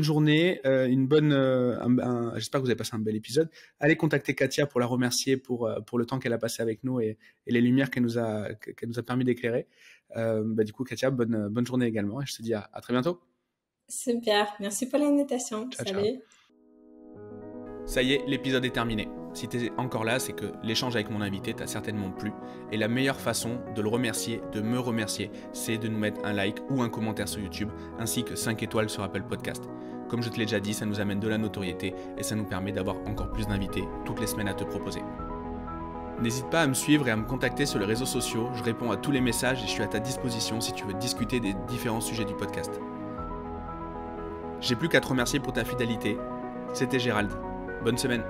journée, j'espère que vous avez passé un bel épisode. Allez contacter Katia pour la remercier pour le temps qu'elle a passé avec nous et les lumières qu'elle nous a permis d'éclairer. Du coup, Katia, bonne journée également et je te dis à très bientôt. Super, merci pour l'invitation. Ciao, salut. ciao. Ça y est, l'épisode est terminé. Si tu es encore là, c'est que l'échange avec mon invité t'a certainement plu. Et la meilleure façon de le remercier, de me remercier, c'est de nous mettre un like ou un commentaire sur YouTube, ainsi que 5 étoiles sur Apple Podcast. Comme je te l'ai déjà dit, ça nous amène de la notoriété et ça nous permet d'avoir encore plus d'invités toutes les semaines à te proposer. N'hésite pas à me suivre et à me contacter sur les réseaux sociaux. Je réponds à tous les messages et je suis à ta disposition si tu veux discuter des différents sujets du podcast. J'ai plus qu'à te remercier pour ta fidélité. C'était Gérald. Bonne semaine.